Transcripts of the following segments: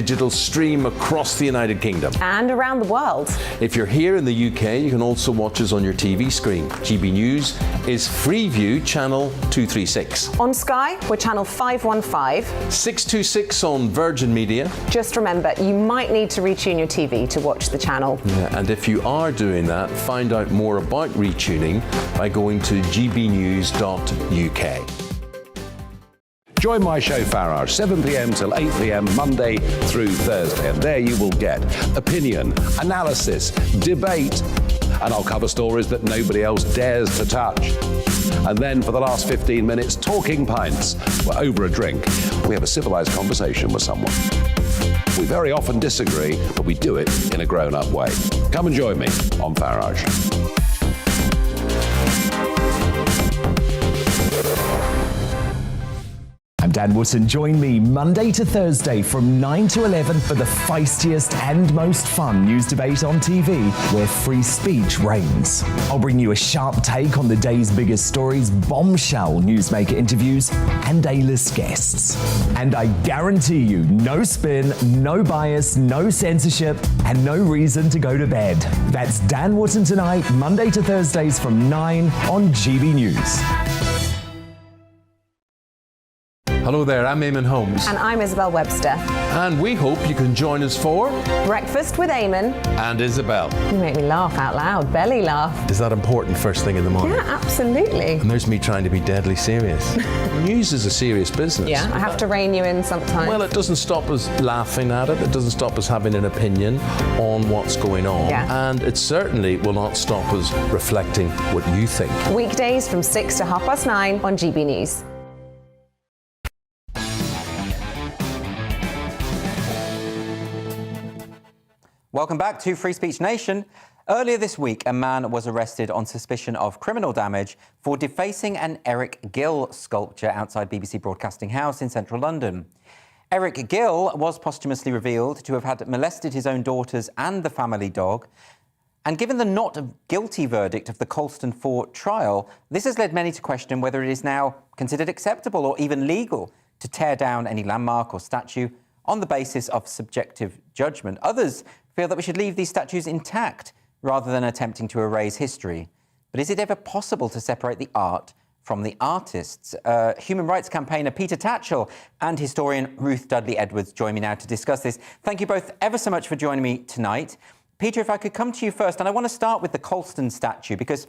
digital stream across the United Kingdom. And around the world. If you're here in the UK, you can also watch us on your TV screen. GB News is Freeview Channel 236. On Sky, we're Channel 515. 626 on Virgin Media. Just remember, you might need to retune your TV to watch the channel. Yeah, and if you are doing that, find out more about retuning by going to gbnews.uk. Join my show Farage, 7 p.m. till 8 p.m. Monday through Thursday, and there you will get opinion, analysis, debate, and I'll cover stories that nobody else dares to touch. And then for the last 15 minutes, talking pints. We're over a drink. We have a civilized conversation with someone. We very often disagree, but we do it in a grown-up way. Come and join me on Farage. I'm Dan Wootton. Join me Monday to Thursday from 9 to 11 for the feistiest and most fun news debate on TV, where free speech reigns. I'll bring you a sharp take on the day's biggest stories, bombshell newsmaker interviews, and A-list guests. And I guarantee you, no spin, no bias, no censorship, and no reason to go to bed. That's Dan Wootton tonight, Monday to Thursdays from 9 on GB News. Hello there, I'm Eamon Holmes. And I'm Isabel Webster. And we hope you can join us for Breakfast with Eamon. And Isabel. You make me laugh out loud, belly laugh. Is that important first thing in the morning? Yeah, absolutely. And there's me trying to be deadly serious. News is a serious business. Yeah, I have to rein you in sometimes. Well, it doesn't stop us laughing at it. It doesn't stop us having an opinion on what's going on. Yeah. And it certainly will not stop us reflecting what you think. Weekdays from 6 to 9:30 on GB News. Welcome back to Free Speech Nation. Earlier this week, a man was arrested on suspicion of criminal damage for defacing an Eric Gill sculpture outside BBC Broadcasting House in central London. Eric Gill was posthumously revealed to have had molested his own daughters and the family dog. And given the not guilty verdict of the Colston 4 trial, this has led many to question whether it is now considered acceptable or even legal to tear down any landmark or statue on the basis of subjective judgment. Others feel that we should leave these statues intact rather than attempting to erase history. But is it ever possible to separate the art from the artists? Human rights campaigner Peter Tatchell and historian Ruth Dudley Edwards join me now to discuss this. Thank you both ever so much for joining me tonight. Peter, if I could come to you first, and I want to start with the Colston statue, because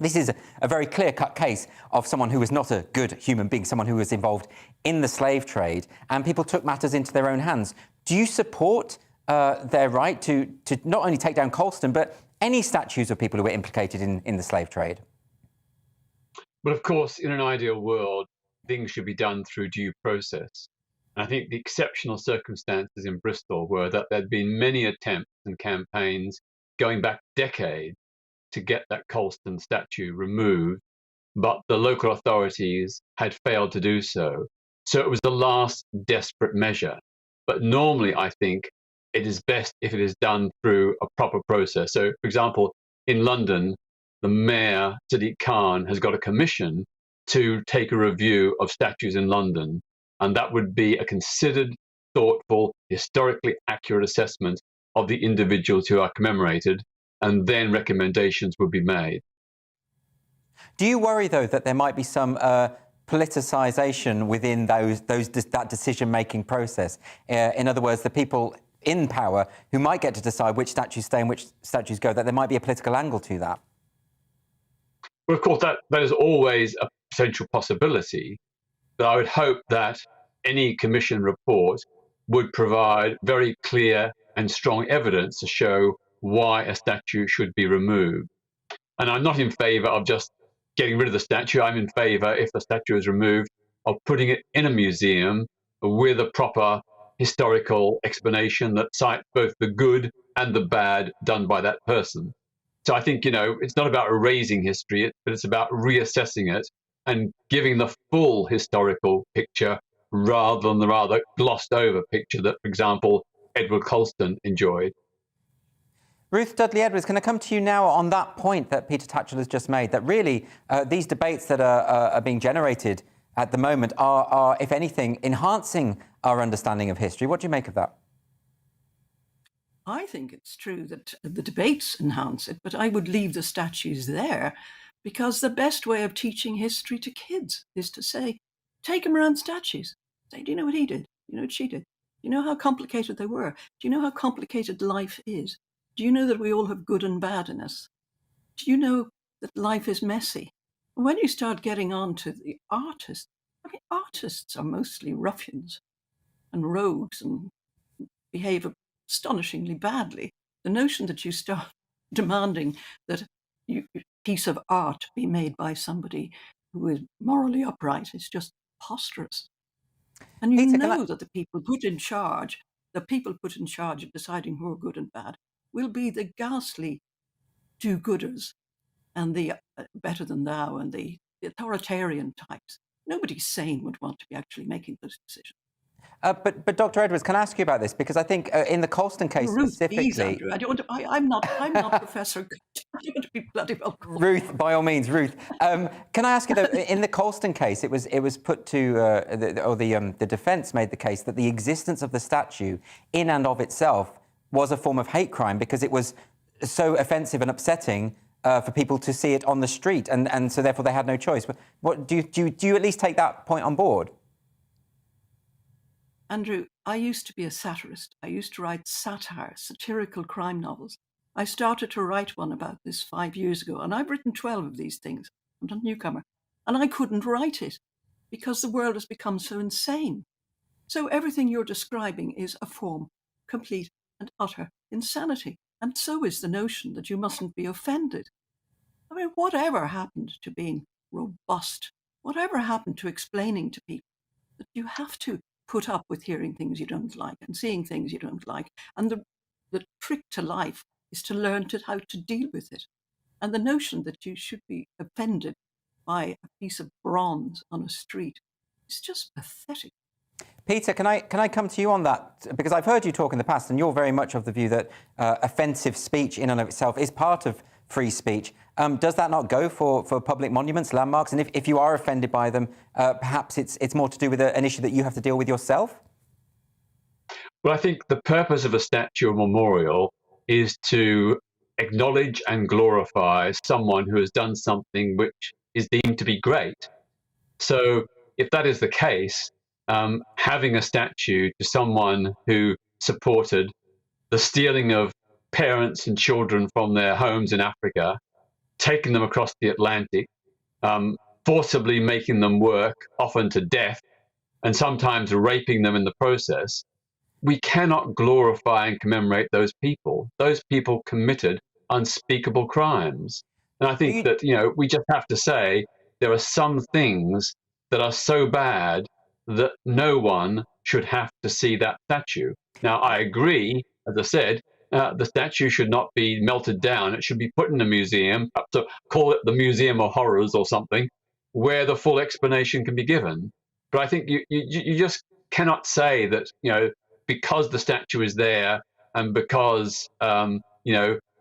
this is a very clear-cut case of someone who was not a good human being, someone who was involved in the slave trade, and people took matters into their own hands. Do you support their right to not only take down Colston, but any statues of people who were implicated in the slave trade? Well, of course, in an ideal world, things should be done through due process. And I think the exceptional circumstances in Bristol were that there'd been many attempts and campaigns going back decades to get that Colston statue removed, but the local authorities had failed to do so. So it was the last desperate measure. But normally, I think, it is best if it is done through a proper process. So, for example, in London, the mayor, Sadiq Khan, has got a commission to take a review of statues in London. And that would be a considered, thoughtful, historically accurate assessment of the individuals who are commemorated, and then recommendations would be made. Do you worry, though, that there might be some politicisation within that decision-making process? In other words, the people in power who might get to decide which statues stay and which statues go, that there might be a political angle to that? Well, of course, that is always a potential possibility, but I would hope that any commission report would provide very clear and strong evidence to show why a statue should be removed. And I'm not in favour of just getting rid of the statue. I'm in favour, if the statue is removed, of putting it in a museum with a proper historical explanation that cites both the good and the bad done by that person. So I think, it's not about erasing history, but it's about reassessing it and giving the full historical picture rather than the rather glossed over picture that, for example, Edward Colston enjoyed. Ruth Dudley Edwards, can I come to you now on that point that Peter Tatchell has just made, that really these debates that are being generated at the moment are, if anything, enhancing our understanding of history? What do you make of that? I think it's true that the debates enhance it, but I would leave the statues there because the best way of teaching history to kids is to say, take them around statues. Say, do you know what he did? Do you know what she did? Do you know how complicated they were? Do you know how complicated life is? Do you know that we all have good and bad in us? Do you know that life is messy? And when you start getting on to the artists, I mean, artists are mostly ruffians and rogues and behave astonishingly badly. The notion that you start demanding that a piece of art be made by somebody who is morally upright is just preposterous. And you Peter, know that the people put in charge of deciding who are good and bad will be the ghastly do-gooders and the better than thou and the authoritarian types. Nobody sane would want to be actually making those decisions. But Dr. Edwards, can I ask you about this? Because I think in the Colston case Ruth, specifically... please, Andrew. I'm not Professor... I don't want to be bloody well called. Ruth, by all means, Ruth. Can I ask you, though, in the Colston case, it was put to... the defence made the case that the existence of the statue in and of itself was a form of hate crime because it was so offensive and upsetting for people to see it on the street, and so therefore they had no choice. But what do you at least take that point on board? Andrew, I used to be a satirist. I used to write satire, satirical crime novels. I started to write one about this 5 years ago, and I've written 12 of these things. I'm not a newcomer. And I couldn't write it because the world has become so insane. So everything you're describing is a form, complete and utter insanity. And so is the notion that you mustn't be offended. I mean, whatever happened to being robust? Whatever happened to explaining to people that you have to put up with hearing things you don't like and seeing things you don't like? And the trick to life is to learn how to deal with it. And the notion that you should be offended by a piece of bronze on a street is just pathetic. Peter, can I come to you on that? Because I've heard you talk in the past, and you're very much of the view that offensive speech in and of itself is part of free speech. Does that not go for public monuments, landmarks? And if you are offended by them, perhaps it's more to do with an issue that you have to deal with yourself? Well, I think the purpose of a statue or memorial is to acknowledge and glorify someone who has done something which is deemed to be great. So if that is the case, having a statue to someone who supported the stealing of parents and children from their homes in Africa, taking them across the Atlantic, forcibly making them work, often to death, and sometimes raping them in the process, we cannot glorify and commemorate those people. Those people committed unspeakable crimes. And I think that, we just have to say there are some things that are so bad that no one should have to see that statue. Now, I agree, as I said, the statue should not be melted down. It should be put in a museum, up to call it the Museum of Horrors or something, where the full explanation can be given. But I think you just cannot say that, because the statue is there and because,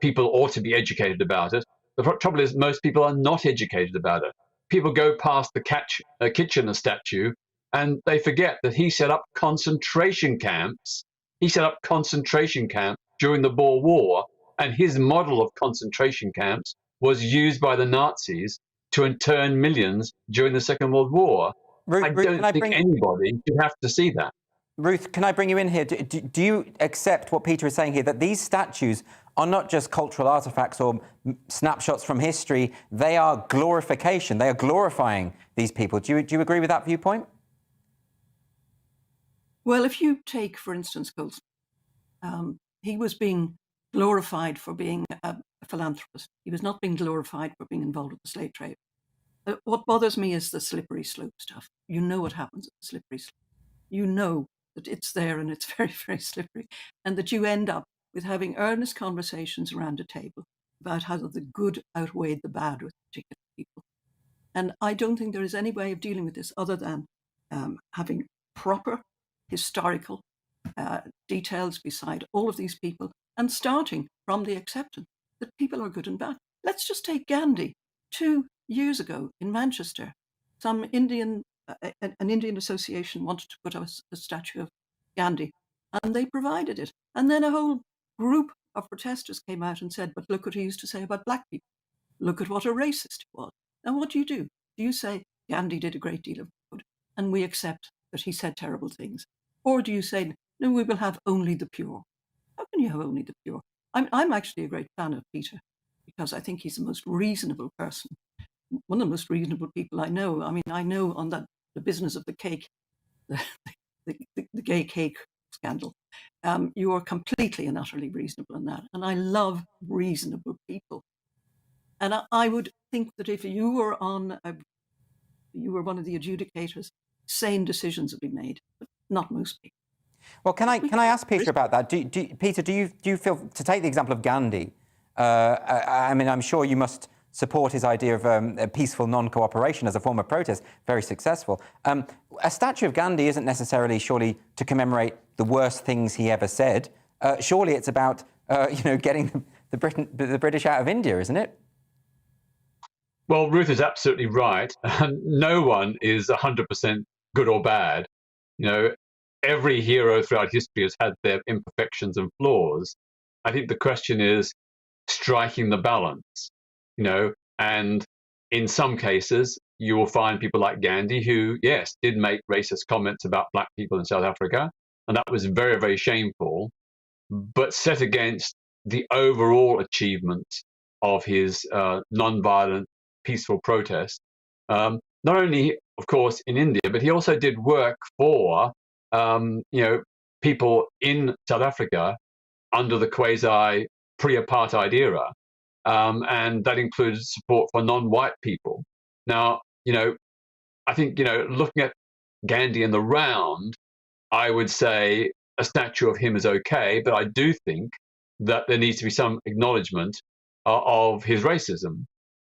people ought to be educated about it. The trouble is most people are not educated about it. People go past the Kitchener statue and they forget that he set up concentration camps. He set up concentration camps during the Boer War, and his model of concentration camps was used by the Nazis to intern millions during the Second World War. I don't think anybody should have to see that. Ruth, can I bring you in here? Do you accept what Peter is saying here, that these statues are not just cultural artifacts or snapshots from history, they are glorification, they are glorifying these people? Do you agree with that viewpoint? Well, if you take, for instance, Colston, he was being glorified for being a philanthropist. He was not being glorified for being involved with the slave trade. What bothers me is the slippery slope stuff. You know what happens at the slippery slope. You know that it's there and it's very, very slippery, and that you end up with having earnest conversations around a table about how the good outweighed the bad with particular people. And I don't think there is any way of dealing with this other than having proper historical details beside all of these people, and starting from the acceptance that people are good and bad. Let's just take Gandhi. 2 years ago in Manchester, an Indian association wanted to put up a statue of Gandhi, and they provided it. And then a whole group of protesters came out and said, but look what he used to say about black people. Look at what a racist he was. And what do? Do you say, Gandhi did a great deal of good, and we accept that he said terrible things? Or do you say, no, we will have only the pure? How can you have only the pure? I'm actually a great fan of Peter, because I think he's the most reasonable person, one of the most reasonable people I know. I mean, I know on the business of the cake, the gay cake scandal, you are completely and utterly reasonable in that. And I love reasonable people. And I would think that if you were you were one of the adjudicators, sane decisions would be made, but not most people. Well, can I ask Peter about that? Peter, do you feel, to take the example of Gandhi, I mean, I'm sure you must support his idea of peaceful non-cooperation as a form of protest, very successful. A statue of Gandhi isn't necessarily, surely, to commemorate the worst things he ever said. Surely it's about, getting the British out of India, isn't it? Well, Ruth is absolutely right. No one is 100% good or bad. Every hero throughout history has had their imperfections and flaws. I think the question is striking the balance, and in some cases, you will find people like Gandhi who, yes, did make racist comments about black people in South Africa, and that was very, very shameful, but set against the overall achievement of his non-violent, peaceful protest, not only, of course, in India, but he also did work for, people in South Africa under the quasi pre-apartheid era, and that included support for non-white people. Now, I think, looking at Gandhi in the round, I would say a statue of him is okay, but I do think that there needs to be some acknowledgement of his racism.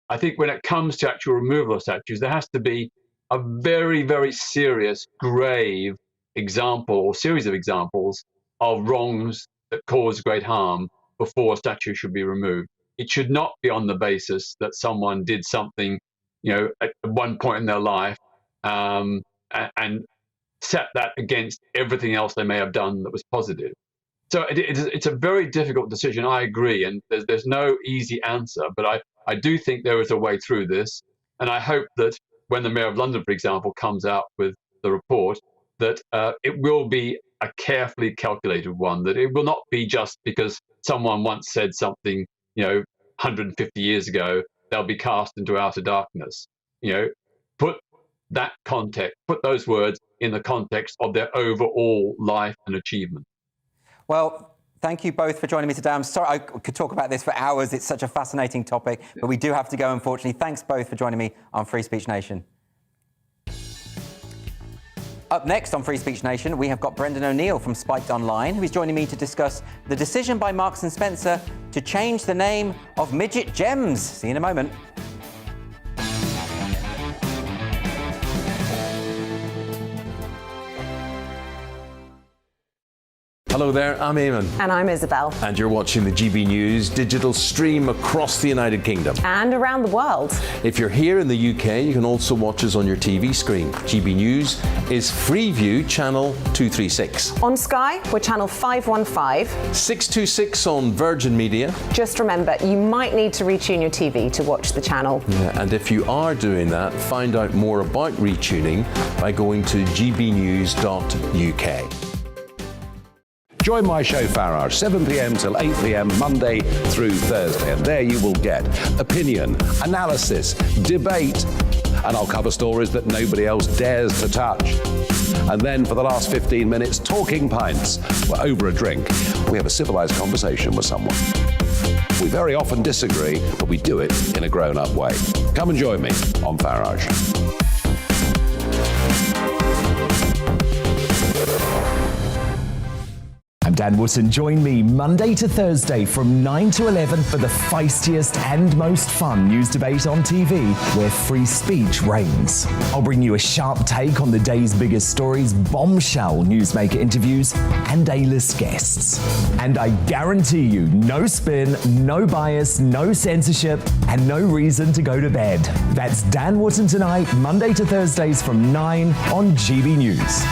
I think when it comes to actual removal of statues, there has to be a very, very serious, grave example or series of examples of wrongs that cause great harm before a statue should be removed. It should not be on the basis that someone did something, at one point in their life, and set that against everything else they may have done that was positive. So it's a very difficult decision, I agree, and there's no easy answer, but I do think there is a way through this, and I hope that when the Mayor of London, for example, comes out with the report, that it will be a carefully calculated one, that it will not be just because someone once said something, 150 years ago, they'll be cast into outer darkness. Put those words in the context of their overall life and achievement. Well, thank you both for joining me today. I'm sorry I could talk about this for hours. It's such a fascinating topic, but we do have to go, unfortunately. Thanks both for joining me on Free Speech Nation. Up next on Free Speech Nation, we have got Brendan O'Neill from Spiked Online, who is joining me to discuss the decision by Marks & Spencer to change the name of midget gems. See you in a moment. Hello there, I'm Eamon. And I'm Isabel. And you're watching the GB News digital stream across the United Kingdom. And around the world. If you're here in the UK, you can also watch us on your TV screen. GB News is Freeview channel 236. On Sky, we're channel 515. 626 on Virgin Media. Just remember, you might need to retune your TV to watch the channel. Yeah, and if you are doing that, find out more about retuning by going to gbnews.uk. Join my show Farage, 7 p.m. till 8 p.m. Monday through Thursday, and there you will get opinion, analysis, debate, and I'll cover stories that nobody else dares to touch. And then for the last 15 minutes, talking pints. We're over a drink. We have a civilized conversation with someone. We very often disagree, but we do it in a grown-up way. Come and join me on Farage. I'm Dan Wootton. Join me Monday to Thursday from 9 to 11 for the feistiest and most fun news debate on TV, where free speech reigns. I'll bring you a sharp take on the day's biggest stories, bombshell newsmaker interviews, and A-list guests. And I guarantee you, no spin, no bias, no censorship, and no reason to go to bed. That's Dan Wootton tonight, Monday to Thursdays from 9 on GB News.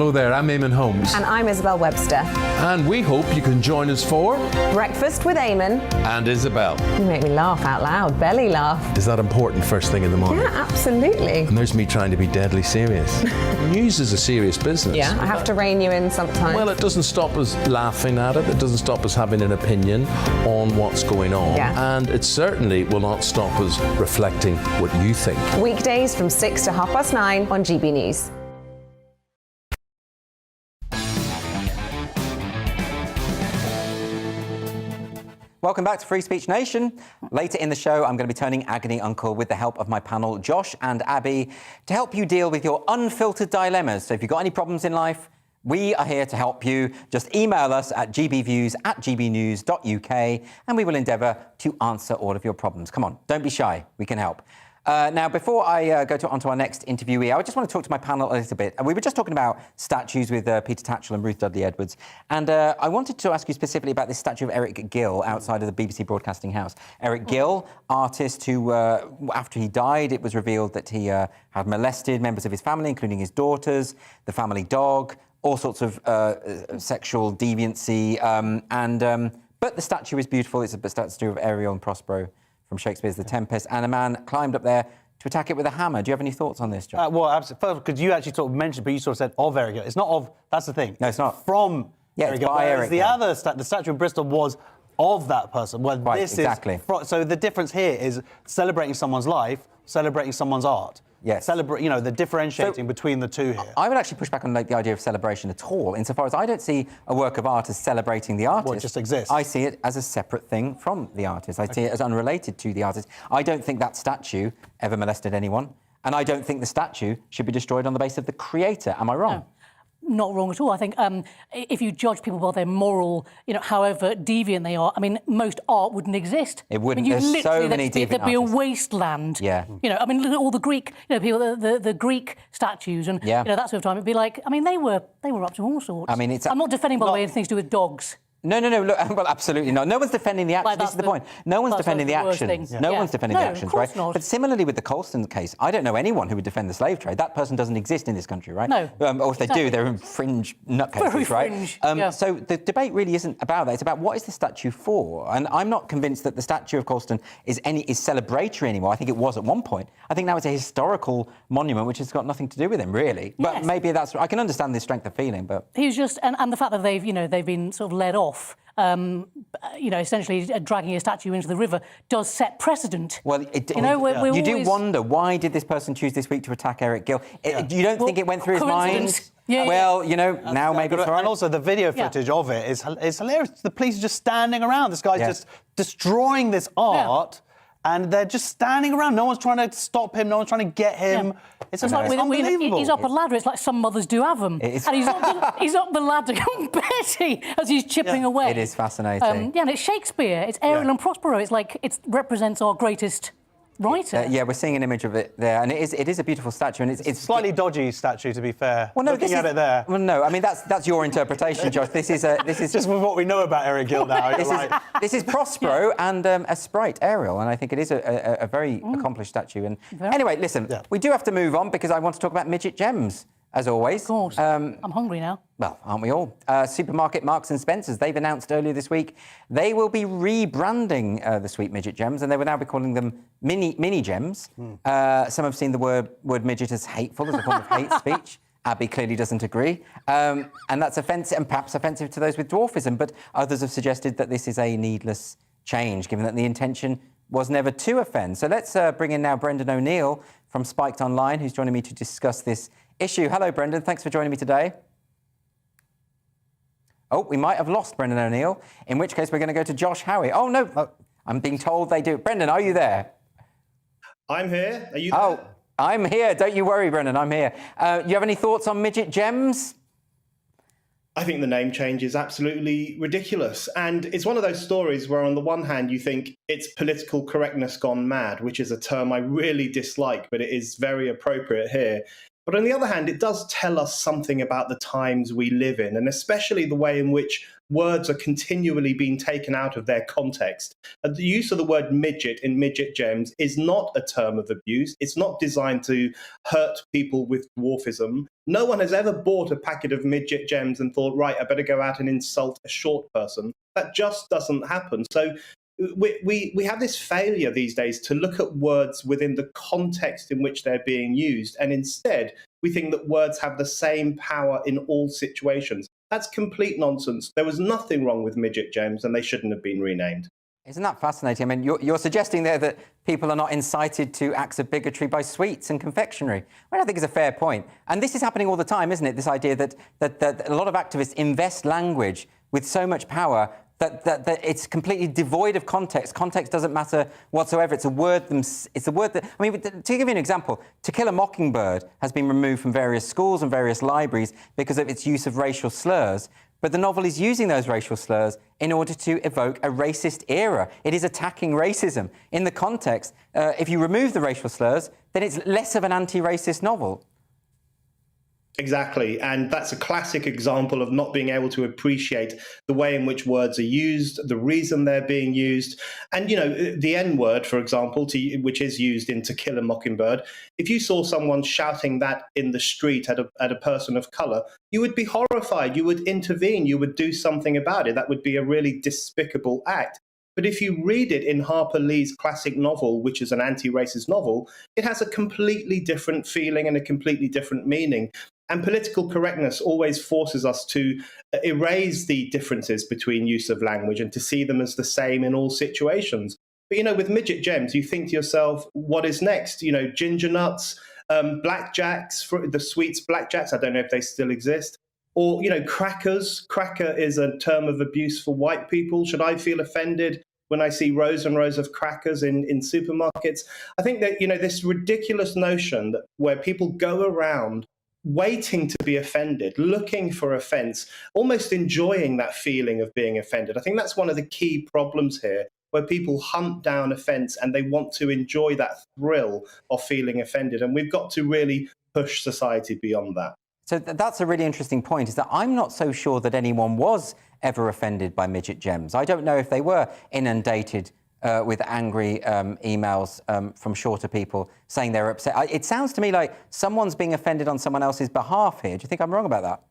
Hello there, I'm Eamon Holmes. And I'm Isabel Webster. And we hope you can join us for Breakfast with Eamon. And Isabel. You make me laugh out loud, belly laugh. Is that important first thing in the morning? Yeah, absolutely. And there's me trying to be deadly serious. News is a serious business. Yeah, I have to rein you in sometimes. Well, it doesn't stop us laughing at it. It doesn't stop us having an opinion on what's going on. Yeah. And it certainly will not stop us reflecting what you think. Weekdays from 6 to 9:30 on GB News. Welcome back to Free Speech Nation. Later in the show, I'm going to be turning agony uncle with the help of my panel, Josh and Abby, to help you deal with your unfiltered dilemmas. So if you've got any problems in life, we are here to help you. Just email us at gbviews@gbnews.uk and we will endeavour to answer all of your problems. Come on, don't be shy. We can help. Now, before I go on to our next interviewee, I just want to talk to my panel a little bit. We were just talking about statues with Peter Tatchell and Ruth Dudley Edwards, and I wanted to ask you specifically about this statue of Eric Gill outside of the BBC Broadcasting House. Eric Gill, artist who, after he died, it was revealed that he had molested members of his family, including his daughters, the family dog, all sorts of sexual deviancy, but the statue is beautiful. It's a statue of Ariel and Prospero from Shakespeare's The Tempest, and a man climbed up there to attack it with a hammer. Do you have any thoughts on this, John? Well, absolutely. First, because you actually sort of mentioned, but you sort of said of Eric Gill. It's not of, that's the thing. No, it's not. From Eric it's Gill. by Eric The Gill. other, the statue of Bristol was of that person. Well, Right, this exactly. is... So the difference here is celebrating someone's life, celebrating someone's art. Yes. Celebrate, the differentiating between the two here. I would actually push back on the idea of celebration at all, insofar as I don't see a work of art as celebrating the artist. Well, it just exists. I see it as a separate thing from the artist. I see it as unrelated to the artist. I don't think that statue ever molested anyone, and I don't think the statue should be destroyed on the basis of the creator. Am I wrong? No. Not wrong at all. I think if you judge people by their moral, however deviant they are, I mean, most art wouldn't exist. It wouldn't. I mean, There's so many deviant There'd be a artists. wasteland. Yeah. I mean, look at all the Greek, people, the Greek statues and Yeah. That sort of time. It'd be like, I mean, they were up to all sorts. I mean, I'm not defending, by the way, anything to do with dogs. No. Look, well, absolutely not. No one's defending the action. Like, This is the point. No one's defending the actions. No one's defending the actions, right? But similarly with the Colston case, I don't know anyone who would defend the slave trade. That person doesn't exist in this country, right? No. Or if they do, they're in fringe nutcases, Very right? fringe, So the debate really isn't about that. It's about what is the statue for? And I'm not convinced that the statue of Colston is celebratory anymore. I think it was at one point. I think now it's a historical monument which has got nothing to do with him, really. But Yes. maybe that's... I can understand the strength of feeling, but... He was just, and the fact that they've been sort of led off, essentially dragging a statue into the river does set precedent. Well, you do wonder, why did this person choose this week to attack Eric Gill? You don't think it went through his mind? Yeah, well, now maybe it's right. And also the video footage of it is hilarious. The police are just standing around. This guy's just destroying this art. And they're just standing around. No one's trying to stop him. No one's trying to get him. Yeah. It's unbelievable. He's up a ladder. It's like some mothers do have them. And he's up the ladder, Betty, as he's chipping away. It is fascinating. And it's Shakespeare. It's Ariel and Prospero. It's like it represents our greatest writer. We're seeing an image of it there, and it is a beautiful statue, and it's slightly dodgy statue, to be fair. Well, no, looking at it there. Well, no, I mean that's your interpretation, Josh. This is just with what we know about Eric Gill now. This is Prospero and a sprite, Ariel, and I think it is a very accomplished statue. And anyway, listen, we do have to move on because I want to talk about midget gems. As always. Of course. I'm hungry now. Well, aren't we all? Supermarket Marks and Spencer's, they've announced earlier this week they will be rebranding the sweet midget gems, and they will now be calling them mini gems. Some have seen the word midget as hateful, as a form of hate speech. Abby clearly doesn't agree. And that's offensive, and perhaps offensive to those with dwarfism, but others have suggested that this is a needless change, given that the intention was never to offend. So let's bring in now Brendan O'Neill from Spiked Online, who's joining me to discuss this issue. Hello, Brendan. Thanks for joining me today. Oh, we might have lost Brendan O'Neill, in which case we're going to go to Josh Howie. Oh, no. I'm being told they do. Brendan, are you there? I'm here. Are you there? Oh, I'm here. Don't you worry, Brendan. I'm here. You have any thoughts on midget gems? I think the name change is absolutely ridiculous. And it's one of those stories where on the one hand you think it's political correctness gone mad, which is a term I really dislike, but it is very appropriate here. But on the other hand, it does tell us something about the times we live in, and especially the way in which words are continually being taken out of their context. The use of the word midget in Midget Gems is not a term of abuse. It's not designed to hurt people with dwarfism. No one has ever bought a packet of Midget Gems and thought, right, I better go out and insult a short person. That just doesn't happen. So we have this failure these days to look at words within the context in which they're being used, and instead we think that words have the same power in all situations. That's complete nonsense. There was nothing wrong with Midget Gems, and they shouldn't have been renamed. Isn't that fascinating? I mean, you're suggesting there that people are not incited to acts of bigotry by sweets and confectionery, which I think is a fair point. And this is happening all the time, isn't it? This idea that a lot of activists invest language with so much power that it's completely devoid of context. Context doesn't matter whatsoever. It's a word. It's a word that, I mean, to give you an example, To Kill a Mockingbird has been removed from various schools and various libraries because of its use of racial slurs. But the novel is using those racial slurs in order to evoke a racist era. It is attacking racism. In the context, if you remove the racial slurs, then it's less of an anti-racist novel. Exactly. And that's a classic example of not being able to appreciate the way in which words are used, the reason they're being used. And, you know, the N word, for example, which is used in To Kill a Mockingbird, if you saw someone shouting that in the street at a person of color, you would be horrified. You would intervene. You would do something about it. That would be a really despicable act. But if you read it in Harper Lee's classic novel, which is an anti-racist novel, it has a completely different feeling and a completely different meaning. And political correctness always forces us to erase the differences between use of language and to see them as the same in all situations. But, you know, with Midget Gems, you think to yourself, what is next? You know, ginger nuts, blackjacks, the sweets blackjacks, I don't know if they still exist. Or, you know, crackers. Cracker is a term of abuse for white people. Should I feel offended when I see rows and rows of crackers in supermarkets? I think that, you know, this ridiculous notion that where people go around waiting to be offended, looking for offense, almost enjoying that feeling of being offended. I think that's one of the key problems here, where people hunt down offense and they want to enjoy that thrill of feeling offended. And we've got to really push society beyond that. So that's a really interesting point, is that I'm not so sure that anyone was ever offended by Midget Gems. I don't know if they were inundated with angry emails from shorter people saying they're upset. It sounds to me like someone's being offended on someone else's behalf here. Do you think I'm wrong about that?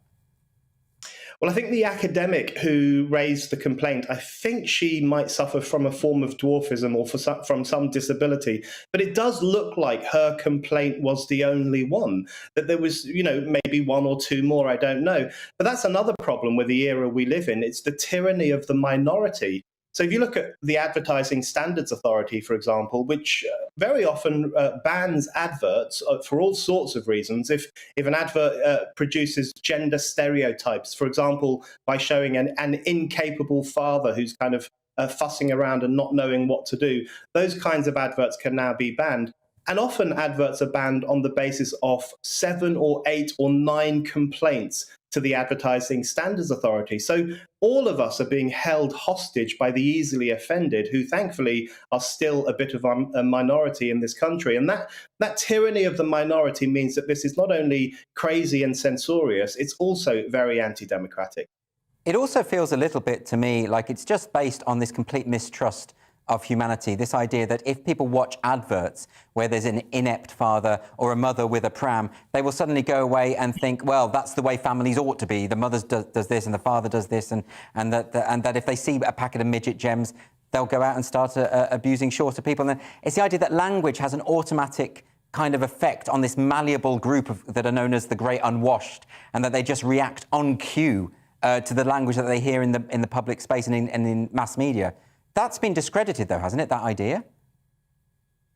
Well, I think the academic who raised the complaint, I think she might suffer from a form of dwarfism or from some disability. But it does look like her complaint was the only one, that there was, you know, maybe one or two more, I don't know. But that's another problem with the era we live in. It's the tyranny of the minority. So if you look at the Advertising Standards Authority, for example, which very often bans adverts for all sorts of reasons, if an advert produces gender stereotypes, for example, by showing an incapable father who's kind of fussing around and not knowing what to do, those kinds of adverts can now be banned. And often adverts are banned on the basis of 7 or 8 or 9 complaints to the Advertising Standards Authority. So all of us are being held hostage by the easily offended, who thankfully are still a bit of a minority in this country. And that tyranny of the minority means that this is not only crazy and censorious, it's also very anti-democratic. It also feels a little bit to me like it's just based on this complete mistrust of humanity, this idea that if people watch adverts where there's an inept father or a mother with a pram, they will suddenly go away and think, well, that's the way families ought to be. The mother does this and the father does this, and that if they see a packet of Midget Gems, they'll go out and start abusing shorter people. And then it's the idea that language has an automatic kind of effect on this malleable group that are known as the great unwashed, and that they just react on cue to the language that they hear in the public space and in mass media. That's been discredited, though, hasn't it, that idea?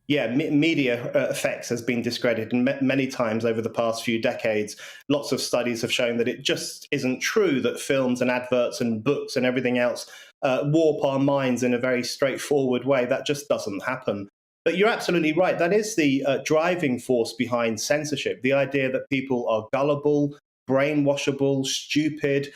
Yeah, media effects has been discredited many times over the past few decades. Lots of studies have shown that it just isn't true that films and adverts and books and everything else warp our minds in a very straightforward way. That just doesn't happen. But you're absolutely right. That is the driving force behind censorship, the idea that people are gullible, brainwashable, stupid,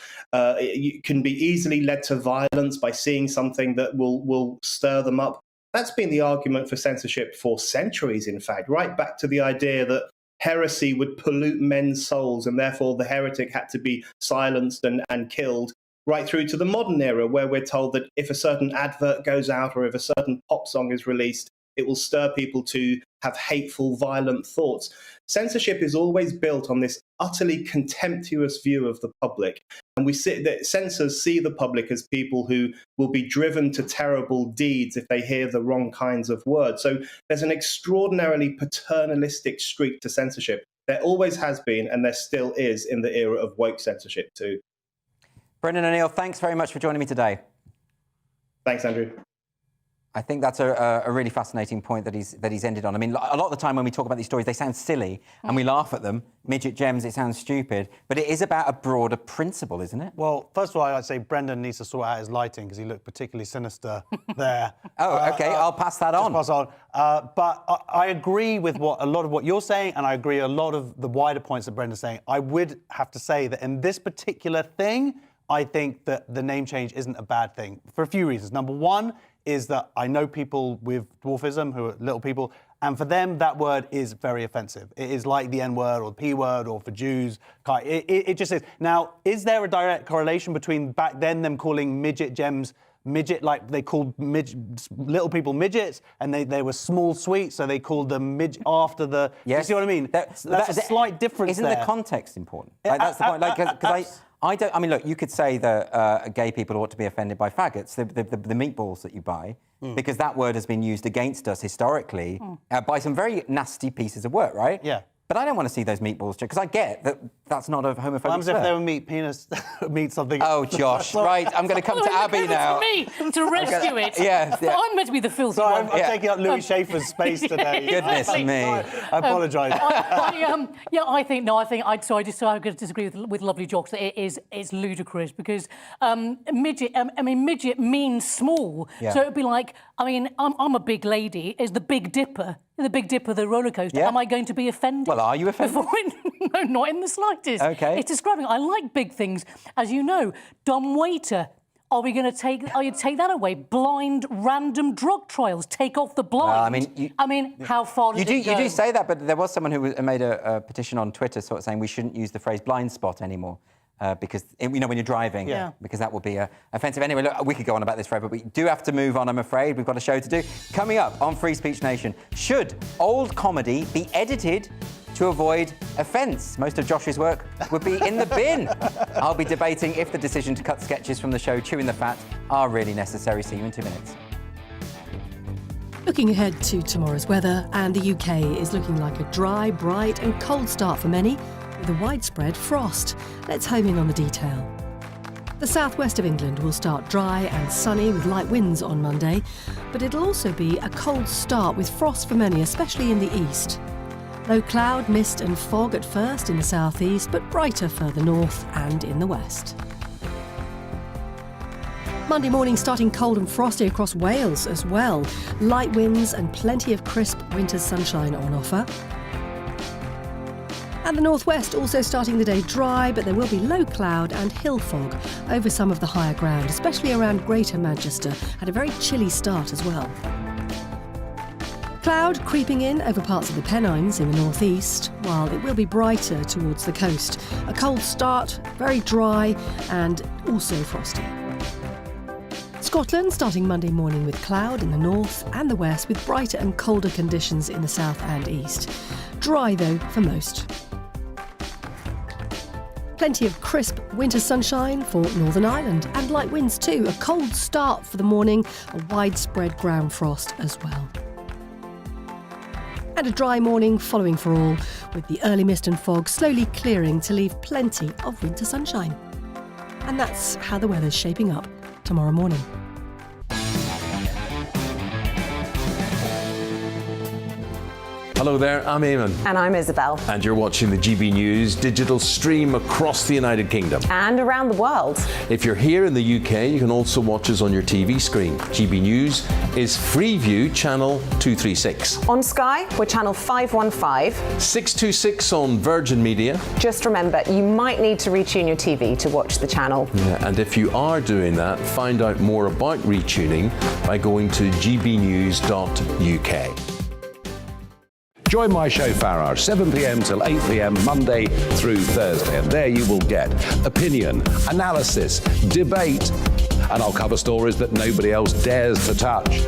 you can be easily led to violence by seeing something that will stir them up. That's been the argument for censorship for centuries, in fact, right back to the idea that heresy would pollute men's souls, and therefore the heretic had to be silenced and killed, right through to the modern era, where we're told that if a certain advert goes out or if a certain pop song is released, it will stir people to have hateful, violent thoughts. Censorship is always built on this utterly contemptuous view of the public. And we see that censors see the public as people who will be driven to terrible deeds if they hear the wrong kinds of words. So there's an extraordinarily paternalistic streak to censorship. There always has been, and there still is in the era of woke censorship too. Brendan O'Neill, thanks very much for joining me today. Thanks, Andrew. I think that's a really fascinating point that he's ended on. I mean, a lot of the time when we talk about these stories, they sound silly and we laugh at them. Midget gems, it sounds stupid, but it is about a broader principle, isn't it? Well, first of all, I'd say Brendan needs to sort out his lighting because he looked particularly sinister there. Oh, OK, I'll pass that on. Pass on. But I agree with a lot of what you're saying, and I agree a lot of the wider points that Brendan's saying. I would have to say that in this particular thing, I think that the name change isn't a bad thing for a few reasons. Number one is that I know people with dwarfism who are little people, and for them, that word is very offensive. It is like the N-word or the P-word or for Jews. It just is. Now, is there a direct correlation between back then them calling midget gems midget, like they called little people midgets, and they were small sweet, so they called them midget after the... Yes. You see what I mean? That's a slight difference Isn't there. the context important? Like, that's the point. Like, because I don't. I mean, look, you could say that gay people ought to be offended by faggots, the meatballs that you buy, because that word has been used against us historically by some very nasty pieces of work, right? Yeah. But I don't want to see those meatballs, because I get that that's not a homophobic What happens slur. if they were meat something? Oh, Josh, right, I'm going to come to Abby now. It's me to rescue it. Yeah. But I'm meant to be the filthy Sorry, one. I'm taking up Louis Schaefer's space today. Goodness me. I apologise. I think I'm going to disagree with Lovely Jocks. It's ludicrous because midget. Midget means small. Yeah. So it'd be like, I'm a big lady. Is the Big Dipper? The Big Dipper, the roller coaster. Yeah. Am I going to be offended? Well, are you offended? No, not in the slightest. Okay. It's describing. I like big things, as you know. Dumb waiter. Are you take that away? Blind, random drug trials. Take off the blind. How far does it go? You do say that, but there was someone who made a petition on Twitter sort of saying we shouldn't use the phrase blind spot anymore. Because, when you're driving, because that would be offensive. Anyway, look, we could go on about this forever, but we do have to move on, I'm afraid. We've got a show to do. Coming up on Free Speech Nation, should old comedy be edited to avoid offence? Most of Josh's work would be in the bin. I'll be debating if the decision to cut sketches from the show Chewing the Fat are really necessary. See you in 2 minutes. Looking ahead to tomorrow's weather, and the UK is looking like a dry, bright and cold start for many, with a widespread frost. Let's home in on the detail. The southwest of England will start dry and sunny with light winds on Monday, but it'll also be a cold start with frost for many, especially in the east. Low cloud, mist and fog at first in the southeast, but brighter further north and in the west. Monday morning starting cold and frosty across Wales as well. Light winds and plenty of crisp winter sunshine on offer. And the northwest also starting the day dry, but there will be low cloud and hill fog over some of the higher ground, especially around Greater Manchester, and a very chilly start as well. Cloud creeping in over parts of the Pennines in the northeast, while it will be brighter towards the coast. A cold start, very dry and also frosty. Scotland starting Monday morning with cloud in the north and the west, with brighter and colder conditions in the south and east. Dry though for most. Plenty of crisp winter sunshine for Northern Ireland, and light winds too. A cold start for the morning, a widespread ground frost as well. And a dry morning following for all, with the early mist and fog slowly clearing to leave plenty of winter sunshine. And that's how the weather's shaping up tomorrow morning. Hello there, I'm Eamon. And I'm Isabel. And you're watching the GB News digital stream across the United Kingdom. And around the world. If you're here in the UK, you can also watch us on your TV screen. GB News is Freeview channel 236. On Sky, we're channel 515. 626 on Virgin Media. Just remember, you might need to retune your TV to watch the channel. Yeah, and if you are doing that, find out more about retuning by going to gbnews.uk. Join my show Farage, 7 p.m. till 8 p.m. Monday through Thursday. And there you will get opinion, analysis, debate, and I'll cover stories that nobody else dares to touch.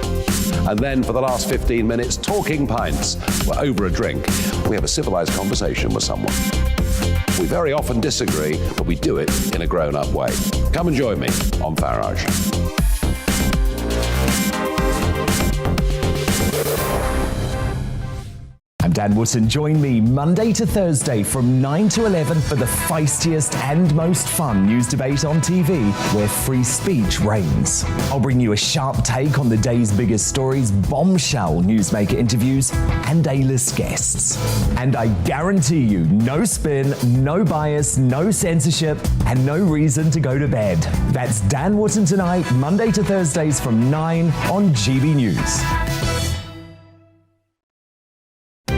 And then for the last 15 minutes, talking pints. We're over a drink. We have a civilized conversation with someone. We very often disagree, but we do it in a grown-up way. Come and join me on Farage. I'm Dan Wootton. Join me Monday to Thursday from 9 to 11 for the feistiest and most fun news debate on TV, where free speech reigns. I'll bring you a sharp take on the day's biggest stories, bombshell newsmaker interviews, and A-list guests. And I guarantee you, no spin, no bias, no censorship, and no reason to go to bed. That's Dan Wootton tonight, Monday to Thursdays from 9 on GB News.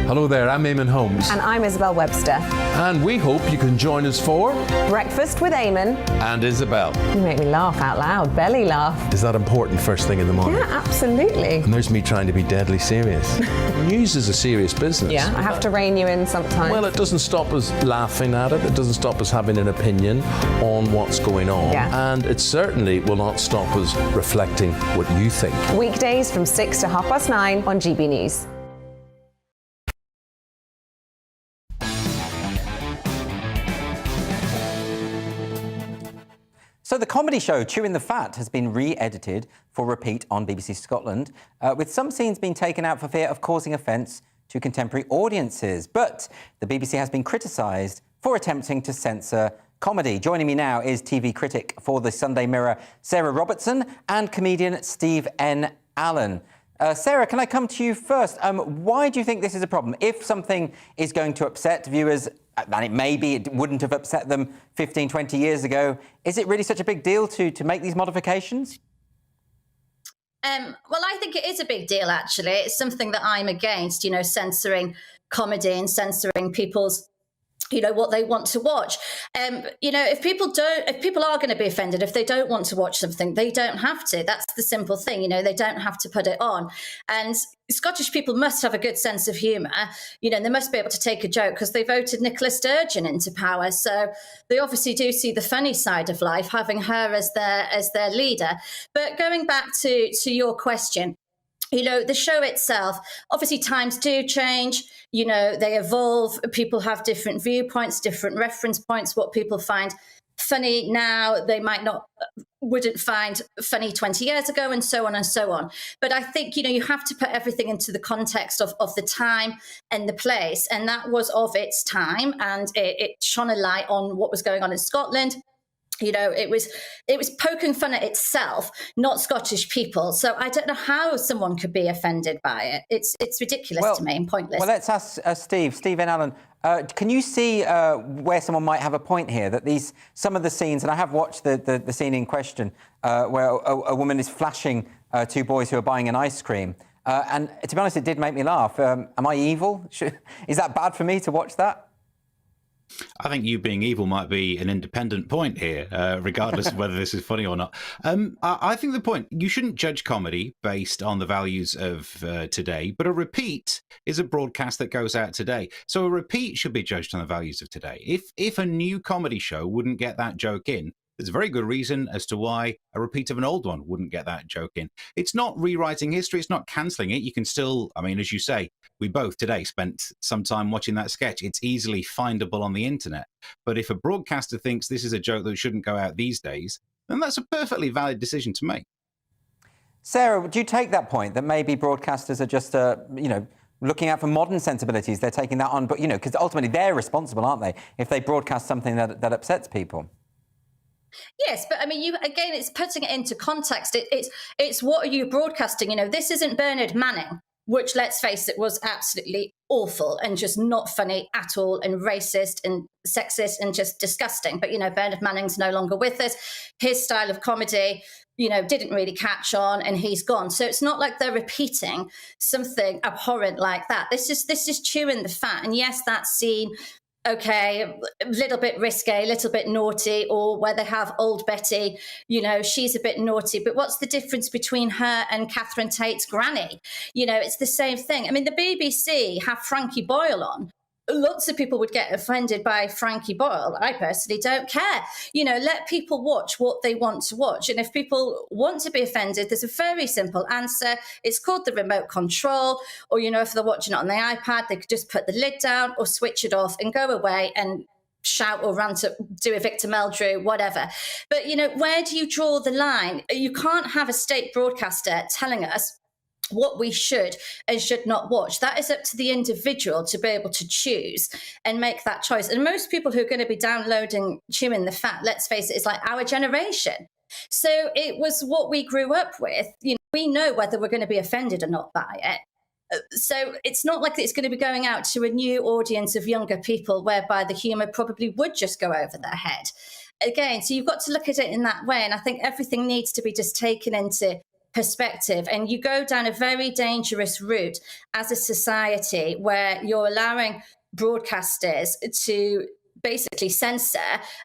Hello there, I'm Eamon Holmes. And I'm Isabel Webster. And we hope you can join us for Breakfast with Eamon. And Isabel. You make me laugh out loud, belly laugh. Is that important first thing in the morning? Yeah, absolutely. And there's me trying to be deadly serious. News is a serious business. Yeah, I have to rein you in sometimes. Well, it doesn't stop us laughing at it. It doesn't stop us having an opinion on what's going on. Yeah. And it certainly will not stop us reflecting what you think. Weekdays from 6 to 9:30 on GB News. So the comedy show Chewing the Fat has been re-edited for repeat on BBC Scotland, with some scenes being taken out for fear of causing offence to contemporary audiences. But the BBC has been criticised for attempting to censor comedy. Joining me now is TV critic for the Sunday Mirror, Sarah Robertson, and comedian Steve N. Allen. Sarah, can I come to you first? Why do you think this is a problem? If something is going to upset viewers, and it wouldn't have upset them 15, 20 years ago, is it really such a big deal to make these modifications? Well, I think it is a big deal, actually. It's something that I'm against, censoring comedy and censoring people's what they want to watch. If people are going to be offended, if they don't want to watch something, they don't have to. That's the simple thing. They don't have to put it on. And Scottish people must have a good sense of humour. They must be able to take a joke because they voted Nicola Sturgeon into power. So they obviously do see the funny side of life, having her as their leader. But going back to your question, the show itself, obviously times do change, they evolve, people have different viewpoints, different reference points, what people find funny now, they wouldn't find funny 20 years ago, and so on and so on. But I think, you have to put everything into the context of the time and the place, and that was of its time, and it shone a light on what was going on in Scotland. It was poking fun at itself, not Scottish people. So I don't know how someone could be offended by it. It's ridiculous to me and pointless. Well, let's ask Stephen Allen. Can you see where someone might have a point here? That some of the scenes, and I have watched the scene in question, where a woman is flashing two boys who are buying an ice cream. And to be honest, it did make me laugh. Am I evil? Is that bad for me to watch that? I think you being evil might be an independent point here, regardless of whether this is funny or not. I think the point, you shouldn't judge comedy based on the values of today, but a repeat is a broadcast that goes out today. So a repeat should be judged on the values of today. If a new comedy show wouldn't get that joke in, there's a very good reason as to why a repeat of an old one wouldn't get that joke in. It's not rewriting history. It's not cancelling it. You can still, as you say, we both today spent some time watching that sketch. It's easily findable on the internet. But if a broadcaster thinks this is a joke that shouldn't go out these days, then that's a perfectly valid decision to make. Sarah, do you take that point that maybe broadcasters are just, looking out for modern sensibilities? They're taking that on, but, because ultimately they're responsible, aren't they, if they broadcast something that upsets people? Yes, but it's putting it into context. It's what are you broadcasting? This isn't Bernard Manning, which, let's face it, was absolutely awful and just not funny at all, and racist and sexist and just disgusting. But, Bernard Manning's no longer with us. His style of comedy, didn't really catch on, and he's gone. So it's not like they're repeating something abhorrent like that. This is chewing the fat. And yes, that scene okay, a little bit risque, a little bit naughty, or where they have old Betty, you know, she's a bit naughty. But what's the difference between her and Catherine Tate's granny? You know, it's the same thing. I mean, the BBC have Frankie Boyle on. Lots of people would get offended by Frankie Boyle. I personally don't care. You know, let people watch what they want to watch. And if people want to be offended, there's a very simple answer. It's called the remote control. Or, you know, if they're watching it on the iPad, they could just put the lid down or switch it off and go away and shout or rant, do a Victor Meldrew, whatever. But, you know, where do you draw the line? You can't have a state broadcaster telling us what we should and should not watch. That is up to the individual to be able to choose and make that choice. And most people who are going to be downloading Chewing the Fat, let's face it, is like our generation. So it was what we grew up with. You know, we know whether we're going to be offended or not by it. So it's not like it's going to be going out to a new audience of younger people whereby the humour probably would just go over their head. Again, so you've got to look at it in that way. And I think everything needs to be just taken into perspective, and you go down a very dangerous route as a society where you're allowing broadcasters to basically censor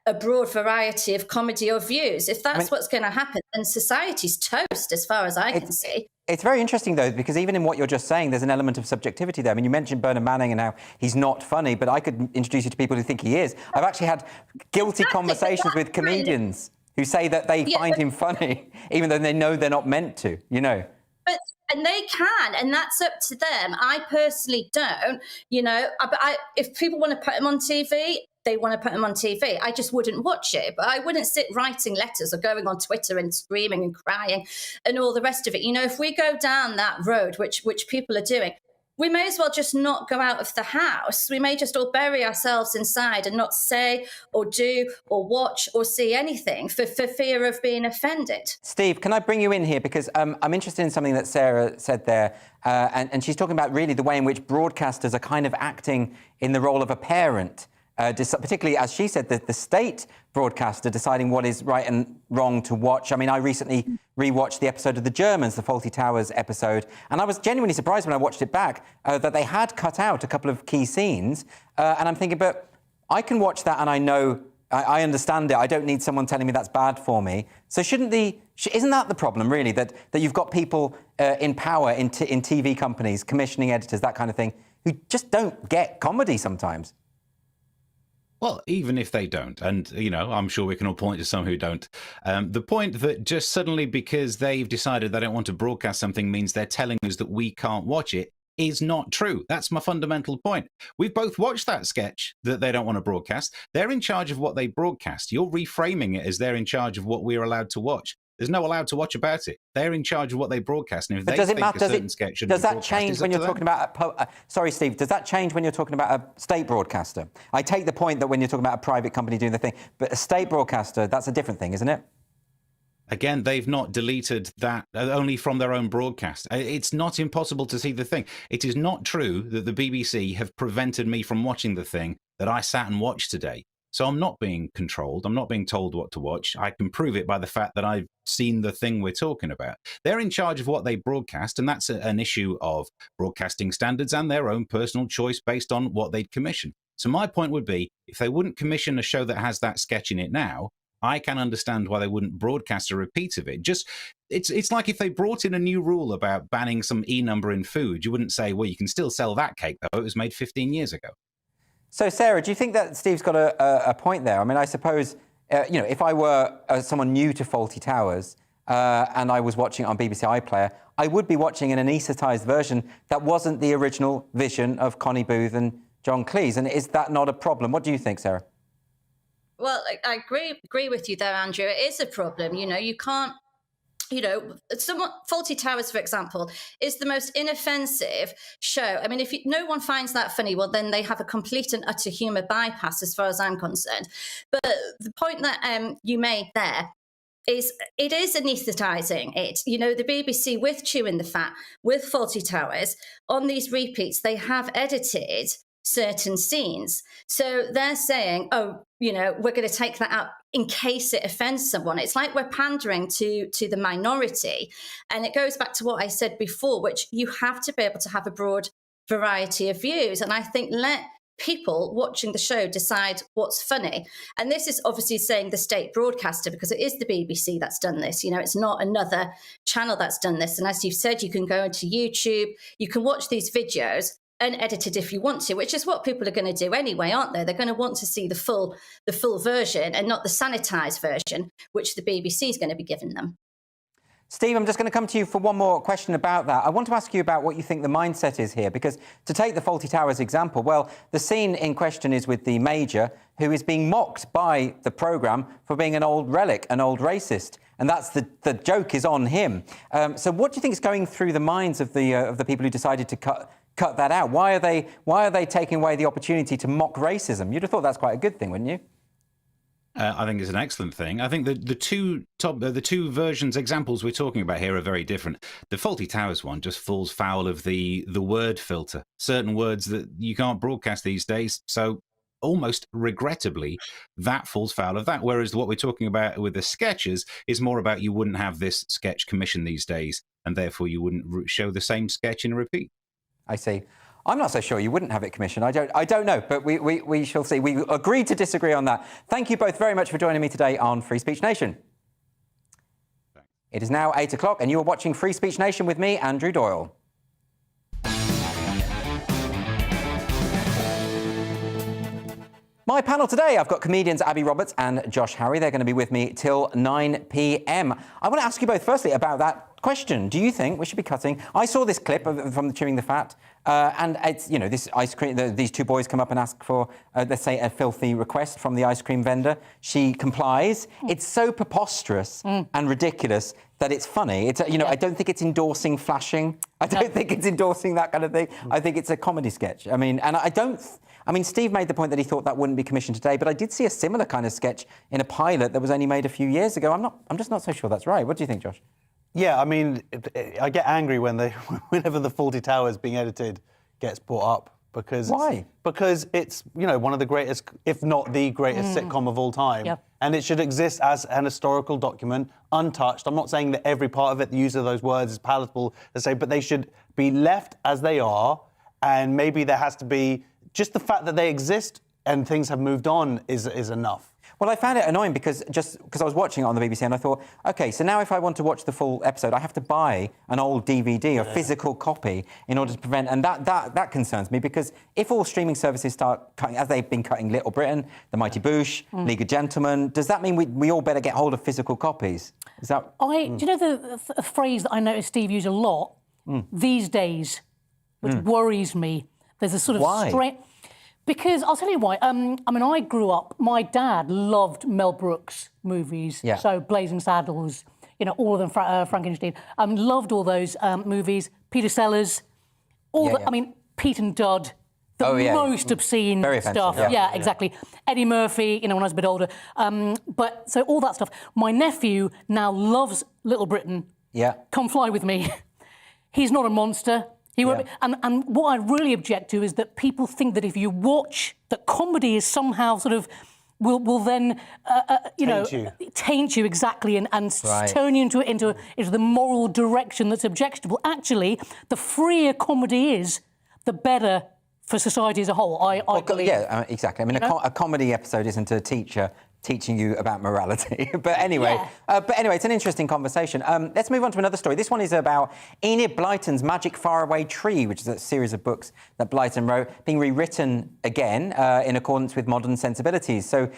a broad variety of comedy or views. If that's what's going to happen, then society's toast as far as I can see. It's very interesting, though, because even in what you're just saying, there's an element of subjectivity there. I mean, you mentioned Bernard Manning and how he's not funny, but I could introduce you to people who think he is. I've actually had guilty conversations with comedians who say that they find him funny, even though they know they're not meant to, you know. And they can, and that's up to them. I personally don't, you know. If people want to put him on TV, they want to put him on TV. I just wouldn't watch it. But I wouldn't sit writing letters or going on Twitter and screaming and crying and all the rest of it. You know, if we go down that road, which people are doing, we may as well just not go out of the house. We may just all bury ourselves inside and not say or do or watch or see anything for fear of being offended. Steve, can I bring you in here? Because I'm interested in something that Sarah said there. And she's talking about really the way in which broadcasters are kind of acting in the role of a parent. Particularly, as she said, the state broadcaster deciding what is right and wrong to watch. I mean, I recently rewatched the episode of The Germans, the Fawlty Towers episode, and I was genuinely surprised when I watched it back that they had cut out a couple of key scenes. And I'm thinking, but I can watch that and I know, I understand it. I don't need someone telling me that's bad for me. So isn't that the problem, really, that you've got people in power in TV companies, commissioning editors, that kind of thing, who just don't get comedy sometimes? Well, even if they don't, and, you know, I'm sure we can all point to some who don't, the point that just suddenly because they've decided they don't want to broadcast something means they're telling us that we can't watch it is not true. That's my fundamental point. We've both watched that sketch that they don't want to broadcast. They're in charge of what they broadcast. You're reframing it as they're in charge of what we're allowed to watch. There's no allowed to watch about it. They're in charge of what they broadcast. And if they think a certain sketch should be broadcast, does that change when you're talking about sorry, Steve, does that change when you're talking about a state broadcaster? I take the point that when you're talking about a private company doing the thing, but a state broadcaster, that's a different thing, isn't it? Again, they've not deleted that only from their own broadcast. It's not impossible to see the thing. It is not true that the BBC have prevented me from watching the thing that I sat and watched today. So I'm not being controlled. I'm not being told what to watch. I can prove it by the fact that I've seen the thing we're talking about. They're in charge of what they broadcast, and that's an issue of broadcasting standards and their own personal choice based on what they'd commission. So my point would be, if they wouldn't commission a show that has that sketch in it now, I can understand why they wouldn't broadcast a repeat of it. Just it's like if they brought in a new rule about banning some E number in food, you wouldn't say, well, you can still sell that cake, though. It was made 15 years ago. So, Sarah, do you think that Steve's got a point there? I mean, I suppose, you know, if I were someone new to Fawlty Towers and I was watching it on BBC iPlayer, I would be watching an anaesthetised version that wasn't the original vision of Connie Booth and John Cleese. And is that not a problem? What do you think, Sarah? Well, I agree with you there, Andrew. It is a problem. You know, you can't, you know, Fawlty Towers, for example, is the most inoffensive show. I mean, if no one finds that funny, well, then they have a complete and utter humour bypass as far as I'm concerned. But the point that you made there is it is anaesthetising it. You know, the BBC with Chewing the Fat, with Fawlty Towers, on these repeats, they have edited certain scenes. So they're saying, oh, you know, we're going to take that out in case it offends someone. It's like we're pandering to the minority. And it goes back to what I said before, which you have to be able to have a broad variety of views. And I think let people watching the show decide what's funny. And this is obviously saying the state broadcaster, because it is the BBC that's done this. You know, it's not another channel that's done this. And as you've said, you can go into YouTube, you can watch these videos unedited if you want to, which is what people are going to do anyway, aren't they? They're going to want to see the full version and not the sanitized version, which the BBC is going to be giving them. Steve, I'm just going to come to you for one more question about that. I want to ask you about what you think the mindset is here, because to take the Fawlty Towers example, well, the scene in question is with the Major, who is being mocked by the programme for being an old relic, an old racist. And that's the joke is on him. So what do you think is going through the minds of the people who decided to cut that out? Why are they taking away the opportunity to mock racism? You'd have thought that's quite a good thing, wouldn't you? I think it's an excellent thing. I think the two examples we're talking about here are very different. The Fawlty Towers one just falls foul of the word filter. Certain words that you can't broadcast these days, so almost regrettably, that falls foul of that. Whereas what we're talking about with the sketches is more about you wouldn't have this sketch commission these days, and therefore you wouldn't show the same sketch in repeat. I see. I'm not so sure you wouldn't have it commissioned. I don't know, but we shall see. We agree to disagree on that. Thank you both very much for joining me today on Free Speech Nation. Thanks. It is now 8 o'clock and you are watching Free Speech Nation with me, Andrew Doyle. My panel today, I've got comedians Abby Roberts and Josh Harry. They're going to be with me till 9 p.m. I want to ask you both firstly about that question. Do you think we should be cutting? I saw this clip from Chewing the Fat, and it's, you know, this ice cream. These two boys come up and ask for, let's say, a filthy request from the ice cream vendor. She complies. It's so preposterous and ridiculous that it's funny. It's, you know, I don't think it's endorsing flashing. I don't think it's endorsing that kind of thing. I think it's a comedy sketch. I mean, and I mean, Steve made the point that he thought that wouldn't be commissioned today, but I did see a similar kind of sketch in a pilot that was only made a few years ago. I'm just not so sure that's right. What do you think, Josh? Yeah, I mean, I get angry whenever the Fawlty Towers being edited gets brought up, because why? Because it's, you know, one of the greatest, if not the greatest sitcom of all time, and it should exist as an historical document, untouched. I'm not saying that every part of it, the use of those words is palatable to say, but they should be left as they are, and maybe there has to be just the fact that they exist and things have moved on is enough. Well, I found it annoying because I was watching it on the BBC and I thought, OK, so now if I want to watch the full episode, I have to buy an old DVD, a physical copy, in order to prevent... And that concerns me, because if all streaming services start cutting, as they've been cutting Little Britain, The Mighty Boosh, League of Gentlemen, does that mean we all better get hold of physical copies? Is that... Do you know the phrase that I noticed Steve use a lot these days, which worries me? There's a sort of... Why? Because I'll tell you why. I mean, I grew up, my dad loved Mel Brooks movies. Yeah. So Blazing Saddles, you know, all of them, Frankenstein. Loved all those movies. Peter Sellers, I mean, Pete and Dud, the most obscene stuff. Yeah, exactly. Eddie Murphy, you know, when I was a bit older. But so all that stuff. My nephew now loves Little Britain. Yeah. Come Fly With Me. He's not a monster. He won't be, and what I really object to is that people think that if you watch, that comedy is somehow sort of will then taint you exactly and turn you into the moral direction that's objectionable. Actually, the freer comedy is, the better for society as a whole. I believe. Yeah, exactly. I mean, a comedy episode isn't a teacher teaching you about morality. But anyway, it's an interesting conversation. Let's move on to another story. This one is about Enid Blyton's Magic Faraway Tree, which is a series of books that Blyton wrote, being rewritten again in accordance with modern sensibilities. So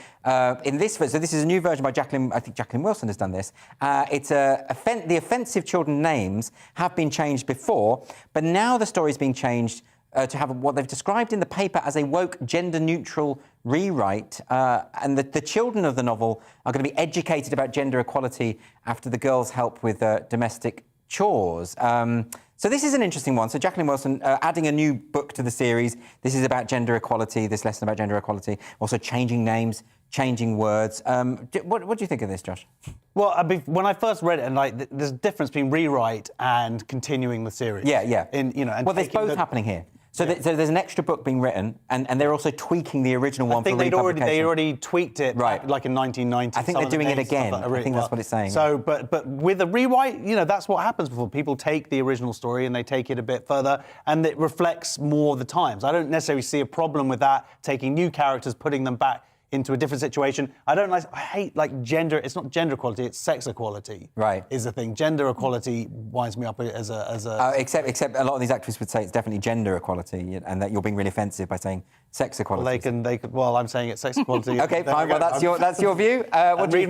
this is a new version by Jacqueline, I think Jacqueline Wilson has done this. It's the offensive children names have been changed before, but now the story is being changed to have what they've described in the paper as a woke, gender-neutral rewrite. And the children of the novel are going to be educated about gender equality after the girls help with domestic chores. So this is an interesting one. So Jacqueline Wilson adding a new book to the series. This is about gender equality, this lesson about gender equality, also changing names, changing words. What do you think of this, Josh? Well, I mean, when I first read it, and there's a difference between rewrite and continuing the series. Yeah. And there's both happening here. So, so there's an extra book being written, and they're also tweaking the original one. I think for they already tweaked it, right? Like in 1990. I think they're doing it again. I think that's what it's saying. So, but with a rewrite, that's what happens before. People take the original story and they take it a bit further, and it reflects more the times. I don't necessarily see a problem with that. Taking new characters, putting them back into a different situation. I hate gender. It's not gender equality. It's sex equality. Right. Is the thing. Gender equality winds me up as a. Except a lot of these actors would say it's definitely gender equality, and that you're being really offensive by saying sex equality. Well, they could. Well, I'm saying it's sex equality. Okay, fine. Well, that's your view. Read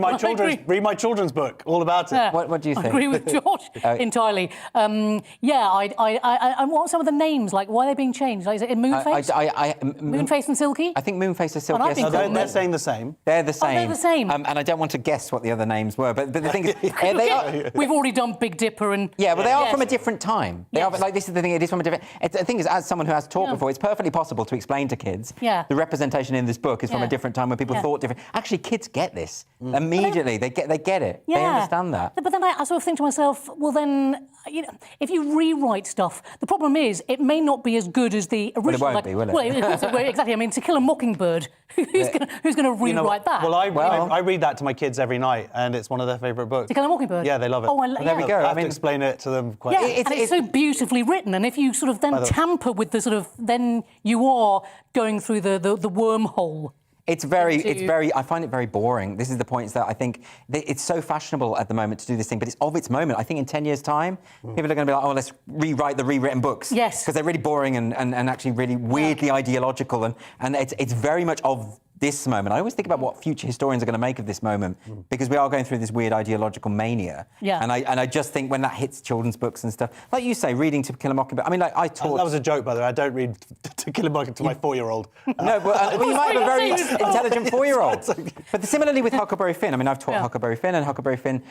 my children's book, all about it. Yeah. What do you think? I agree with George entirely. I what are some of the names? Like, why are they being changed? Like, is it in Moonface? Moonface and Silky? I think Moonface and Silky. They're saying the same. They're the same. Oh, they're the same. And I don't want to guess what the other names were, but the thing is, they are. We've already done Big Dipper and. Yeah, but they are from a different time. They are, this is the thing. It is from a different. The thing is, as someone who has taught before, it's perfectly possible to explain to kids. Yeah. The representation in this book is from a different time when people thought different. Actually, kids get this immediately. They get it. Yeah. They understand that. But then I sort of think to myself, well, then if you rewrite stuff, the problem is it may not be as good as the original. Well, it won't be, will it? Well, of course it will, exactly. I mean, To Kill a Mockingbird. Who's going to rewrite that? Well, I read that to my kids every night, and it's one of their favourite books. To Kill a Mockingbird? Yeah, they love it. Oh, there we go. I have to explain it to them quite. Yeah, and it's so beautifully written, and if you sort of then tamper with the sort of, then you are going through the wormhole. It's very. I find it very boring. This is the point, is that I think it's so fashionable at the moment to do this thing, but it's of its moment. I think in 10 years' time, people are going to be like, oh, let's rewrite the rewritten books. Yes. Because they're really boring and actually really weirdly ideological, and it's very much of this moment. I always think about what future historians are going to make of this moment, because we are going through this weird ideological mania. Yeah. And I just think when that hits children's books and stuff, like you say, reading To Kill a Mockingbird. I mean, like I taught. That was a joke, by the way. I don't read To Kill a Mockingbird to my 4-year-old. No, but you might have a very intelligent 4-year-old. But similarly with Huckleberry Finn, I mean, I've taught Huckleberry Finn, and Huckleberry Finn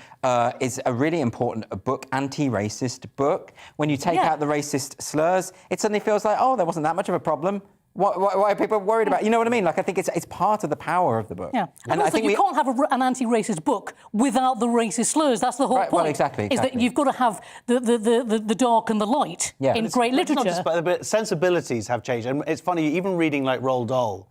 is a really important book, anti-racist book. When you take out the racist slurs, it suddenly feels like, oh, there wasn't that much of a problem. Why are people worried about? You know what I mean? Like, I think it's part of the power of the book. Yeah, and also, I think you can't have an anti-racist book without the racist slurs. That's the whole point. Well, exactly. Is that you've got to have the dark and the light in great literature. But sensibilities have changed, and it's funny. Even reading like Roald Dahl,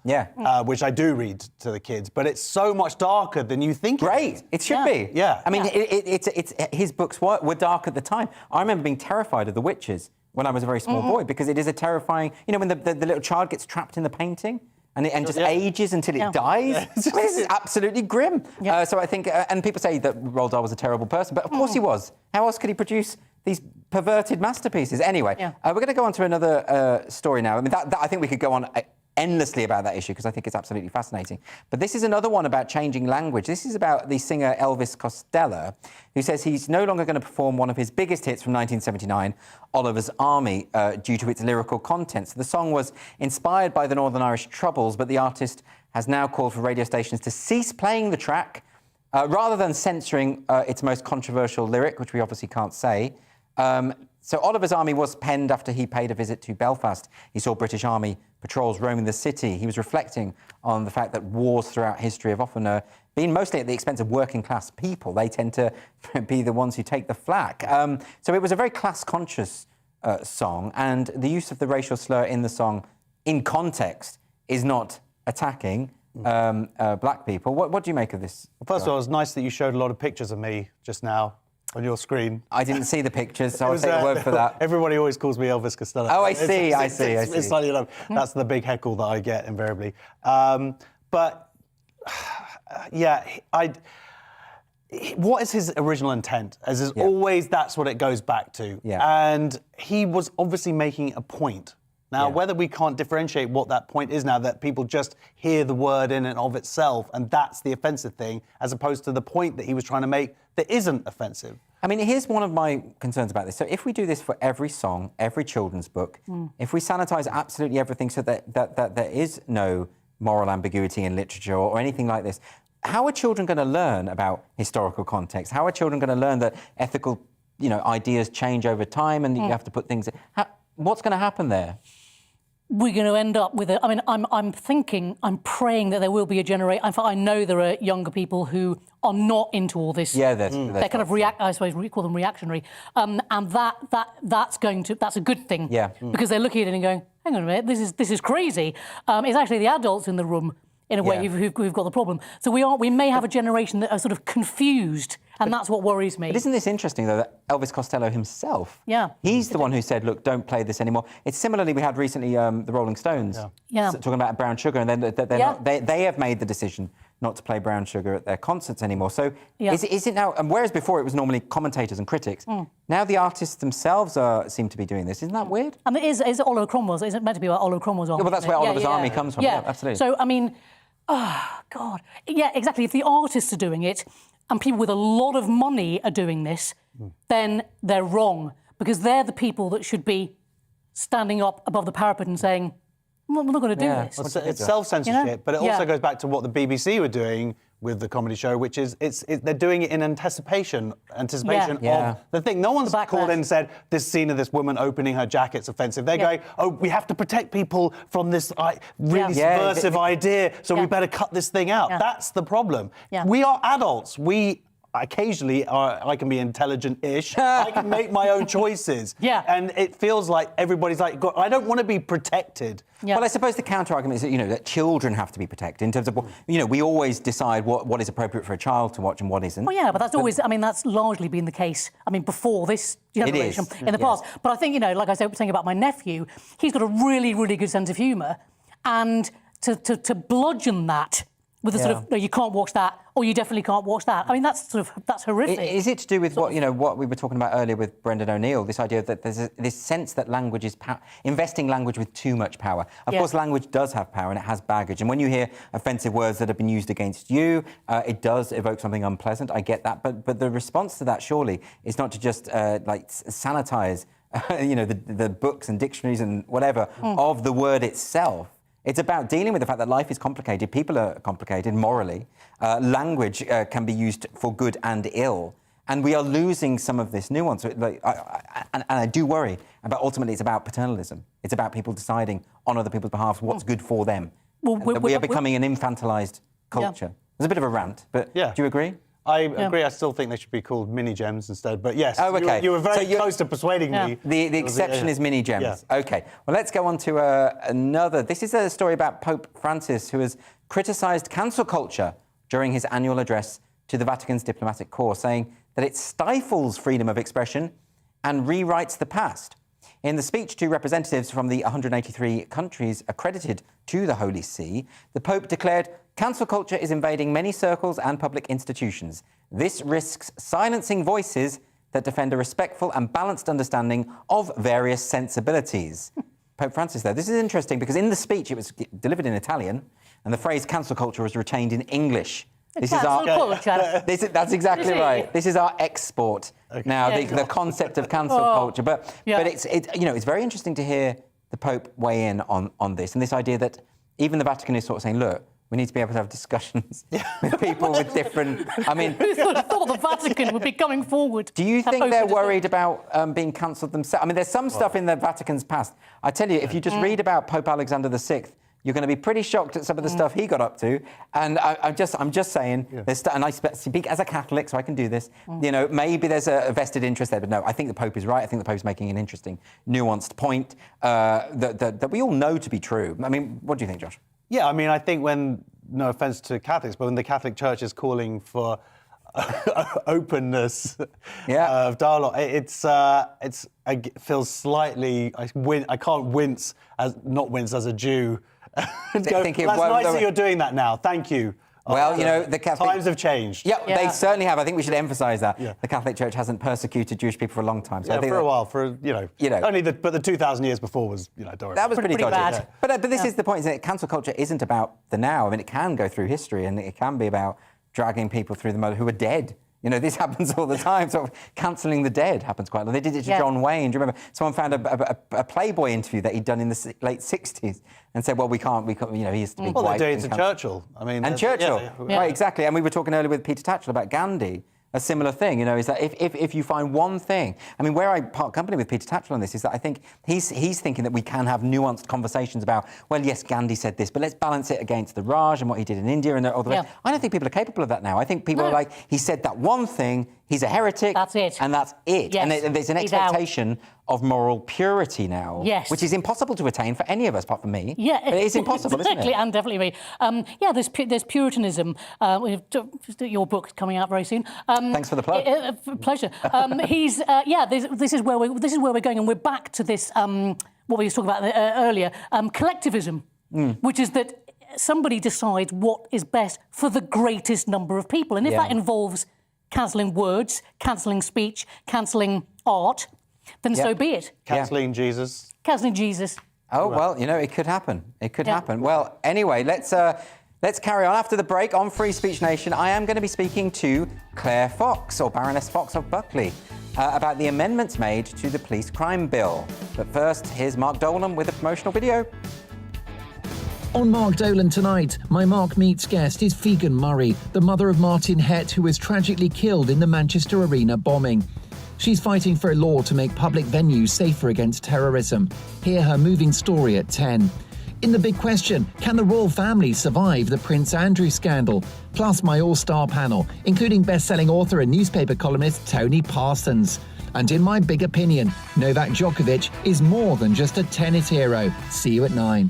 which I do read to the kids, but it's so much darker than you think. Great, it should be. Yeah, I mean, it's his books were dark at the time. I remember being terrified of The Witches when I was a very small boy, because it is a terrifying. You know, when the little child gets trapped in the painting and just ages until it dies. I mean, this is absolutely grim. So I think, and people say that Roald Dahl was a terrible person, but of course he was. How else could he produce these perverted masterpieces? Anyway, we're going to go on to another story now. I mean, that I think we could go on endlessly about that issue, because I think it's absolutely fascinating. But this is another one about changing language. This is about the singer Elvis Costello, who says he's no longer going to perform one of his biggest hits from 1979, Oliver's Army, due to its lyrical content. So the song was inspired by the Northern Irish Troubles, but the artist has now called for radio stations to cease playing the track, rather than censoring its most controversial lyric, which we obviously can't say. So Oliver's Army was penned after he paid a visit to Belfast. He saw British Army patrols roaming the city. He was reflecting on the fact that wars throughout history have often been mostly at the expense of working class people. They tend to be the ones who take the flak. So it was a very class-conscious song, and the use of the racial slur in the song, in context, is not attacking black people. What do you make of this? Well, first of all, it was nice that you showed a lot of pictures of me just now on your screen. I didn't see the pictures, so I'll take your word for that. Everybody always calls me Elvis Costello. Oh, I see. It's funny enough. That's the big heckle that I get invariably. But what is his original intent? As is always, that's what it goes back to. And he was obviously making a point. Now, whether we can't differentiate what that point is now, that people just hear the word in and of itself, and that's the offensive thing, as opposed to the point that he was trying to make that isn't offensive. I mean, here's one of my concerns about this. So if we do this for every song, every children's book, if we sanitise absolutely everything so that there is no moral ambiguity in literature or anything like this, how are children going to learn about historical context? How are children going to learn that ethical, ideas change over time and you have to put things... What's going to happen there? We're going to end up with a... I mean, I'm praying that there will be a generation... In fact, I know there are younger people who are not into all this. Yeah, they're kind of I suppose we call them reactionary. And that's a good thing. Yeah. Because they're looking at it and going, hang on a minute, this is crazy. It's actually the adults in the room, in a way, who've got the problem. So we may have a generation that are sort of confused, and that's what worries me. But isn't this interesting, though, that Elvis Costello himself, he's the one who said, look, don't play this anymore. It's similarly, we had recently the Rolling Stones talking about brown sugar, and then they have made the decision not to play brown sugar at their concerts anymore. So is it now, and whereas before it was normally commentators and critics, now the artists themselves seem to be doing this. Isn't that weird? And is it Oliver Cromwell's? Is it meant to be about Oliver Cromwell's army? Yeah, well, that's where Oliver's army comes from. Yeah, absolutely. So, I mean, oh, God. Yeah, exactly. If the artists are doing it and people with a lot of money are doing this, then they're wrong, because they're the people that should be standing up above the parapet and saying, we're not going to do this. Well, it's self-censorship, but it also goes back to what the BBC were doing with the comedy show, which is they're doing it in anticipation of the thing. No one's called in and said this scene of this woman opening her jacket's offensive. They're going, oh, we have to protect people from this really subversive idea, so we better cut this thing out. That's the problem. We are adults. Occasionally, I can be intelligent-ish. I can make my own choices. And it feels like everybody's like, I don't want to be protected. Well, I suppose the counter-argument is that, that children have to be protected in terms of, we always decide what is appropriate for a child to watch and what isn't. Well, yeah, but that's always, that's largely been the case, before this generation in the past. But I think, like I was saying about my nephew, he's got a really, really good sense of humour. And to bludgeon that with a sort of, no, you can't watch that, or you definitely can't watch that. That's horrific. Is it to do with what we were talking about earlier with Brendan O'Neill, this idea that there's this sense that language is investing language with too much power? Of course, language does have power and it has baggage. And when you hear offensive words that have been used against you, it does evoke something unpleasant. I get that. But the response to that, surely, is not to just, sanitize, the books and dictionaries and whatever of the word itself. It's about dealing with the fact that life is complicated, people are complicated morally, language can be used for good and ill, and we are losing some of this nuance. And I do worry about, ultimately, it's about paternalism. It's about people deciding on other people's behalf what's good for them. We are becoming an infantilized culture. There's a bit of a rant, but do you agree? I agree. I still think they should be called mini gems instead. But yes, you were very close to persuading me. The exception is mini gems. OK. Well, let's go on to another. This is a story about Pope Francis, who has criticised cancel culture during his annual address to the Vatican's diplomatic corps, saying that it stifles freedom of expression and rewrites the past. In the speech to representatives from the 183 countries accredited to the Holy See, the Pope declared, "Cancel culture is invading many circles and public institutions. This risks silencing voices that defend a respectful and balanced understanding of various sensibilities." Pope Francis, though, this is interesting because in the speech it was delivered in Italian and the phrase cancel culture was retained in English. This is our that's exactly right. This is our export now, the concept of cancel culture. But it's very interesting to hear the Pope weigh in on this, and this idea that even the Vatican is sort of saying, look, we need to be able to have discussions with people with different... Who thought the Vatican would be coming forward? Do you think they're worried about being cancelled themselves? There's some stuff in the Vatican's past. I tell you, if you just read about Pope Alexander VI, you're going to be pretty shocked at some of the stuff he got up to. And I'm just saying, and I speak as a Catholic, so I can do this. Maybe there's a vested interest there, but no, I think the Pope is right. I think the Pope's making an interesting, nuanced point that we all know to be true. What do you think, Josh? Yeah, I think when, no offence to Catholics, but when the Catholic Church is calling for openness of dialogue, it feels slightly. I can't wince as a Jew. That's nice that you're doing that now. Thank you. Well, the Catholic... Times have changed. Yeah, they certainly have. I think we should emphasise that. Yeah. The Catholic Church hasn't persecuted Jewish people for a long time. So I think for a while. But the 2,000 years before was, that was pretty dodgy. Bad. But this is the point, isn't it? Cancel culture isn't about the now. It can go through history, and it can be about dragging people through the mud who are dead. This happens all the time. Sort of cancelling the dead happens quite a lot. They did it to John Wayne. Do you remember? Someone found a Playboy interview that he'd done in the late 60s and said, well, we can't, he used to be white. Well, they're doing it to Churchill. And Churchill. Right, exactly. And we were talking earlier with Peter Tatchell about Gandhi. A similar thing, is that if you find one thing... where I part company with Peter Tatchell on this is that I think he's thinking that we can have nuanced conversations about, well, yes, Gandhi said this, but let's balance it against the Raj and what he did in India and all the rest. I don't think people are capable of that now. I think people are like, he said that one thing, he's a heretic. That's it. And that's it. Yes, And there's an expectation of moral purity now, yes, which is impossible to attain for any of us, apart from me. Yeah, but it is impossible, exactly, isn't it? and definitely me. Yeah, there's Puritanism. Your book coming out very soon. Thanks for the plug. Pleasure. This is where we're going, and we're back to this. What we were talking about earlier, collectivism, which is that somebody decides what is best for the greatest number of people, and if that involves cancelling words, cancelling speech, cancelling art, then so be it. Cancelling Jesus. Cancelling Jesus. Oh, well, you know, it could happen. It could happen. Well, anyway, let's carry on. After the break on Free Speech Nation, I am going to be speaking to Claire Fox, or Baroness Fox of Buckley, about the amendments made to the police crime bill. But first, here's Mark Dolan with a promotional video. On Mark Dolan tonight, my Mark Meets guest is Figan Murray, the mother of Martin Hett, who was tragically killed in the Manchester Arena bombing. She's fighting for a law to make public venues safer against terrorism. Hear her moving story at 10. In the big question, can the royal family survive the Prince Andrew scandal? Plus my all-star panel, including best-selling author and newspaper columnist Tony Parsons. And in my big opinion, Novak Djokovic is more than just a tennis hero. See you at 9.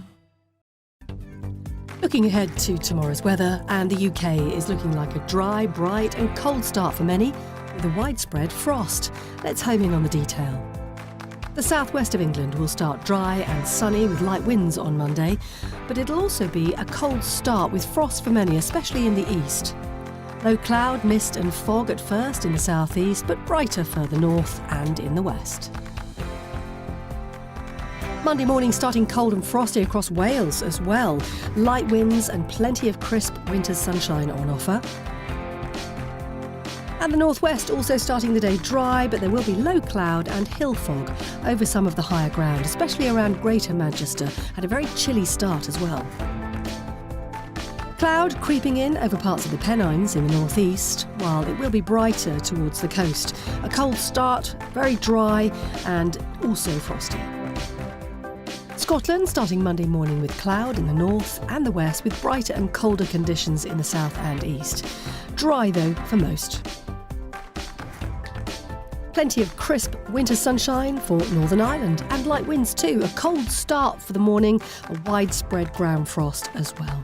Looking ahead to tomorrow's weather, and the UK is looking like a dry, bright and cold start for many, with a widespread frost. Let's home in on the detail. The southwest of England will start dry and sunny with light winds on Monday, but it'll also be a cold start with frost for many, especially in the east. Low cloud, mist and fog at first in the southeast, but brighter further north and in the west. Monday morning starting cold and frosty across Wales as well. Light winds and plenty of crisp winter sunshine on offer. And the northwest also starting the day dry, but there will be low cloud and hill fog over some of the higher ground, especially around Greater Manchester, at a very chilly start as well. Cloud creeping in over parts of the Pennines in the northeast, while it will be brighter towards the coast. A cold start, very dry and also frosty. Scotland starting Monday morning with cloud in the north and the west, with brighter and colder conditions in the south and east. Dry though for most. Plenty of crisp winter sunshine for Northern Ireland, and light winds too. A cold start for the morning, a widespread ground frost as well.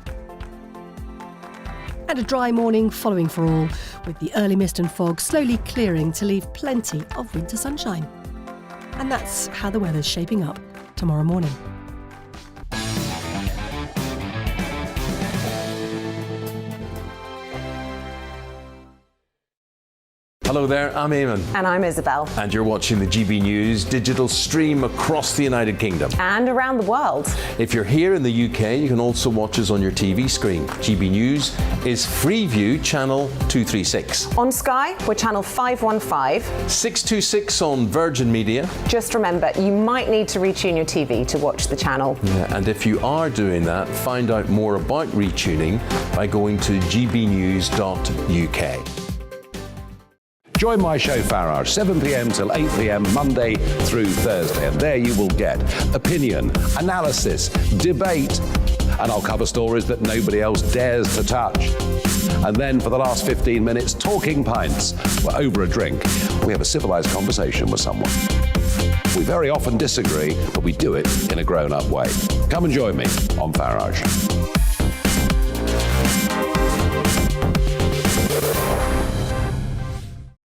And a dry morning following for all, with the early mist and fog slowly clearing to leave plenty of winter sunshine. And that's how the weather's shaping up tomorrow morning. Hello there, I'm Eamon. And I'm Isabel. And you're watching the GB News digital stream across the United Kingdom. And around the world. If you're here in the UK, you can also watch us on your TV screen. GB News is Freeview channel 236. On Sky, we're channel 515. 626 on Virgin Media. Just remember, you might need to retune your TV to watch the channel. Yeah, and if you are doing that, find out more about retuning by going to gbnews.uk. Join my show Farage, 7 p.m. till 8 p.m. Monday through Thursday, and there you will get opinion, analysis, debate, and I'll cover stories that nobody else dares to touch. And then for the last 15 minutes, talking pints. We're over a drink. We have a civilized conversation with someone. We very often disagree, but we do it in a grown-up way. Come and join me on Farage.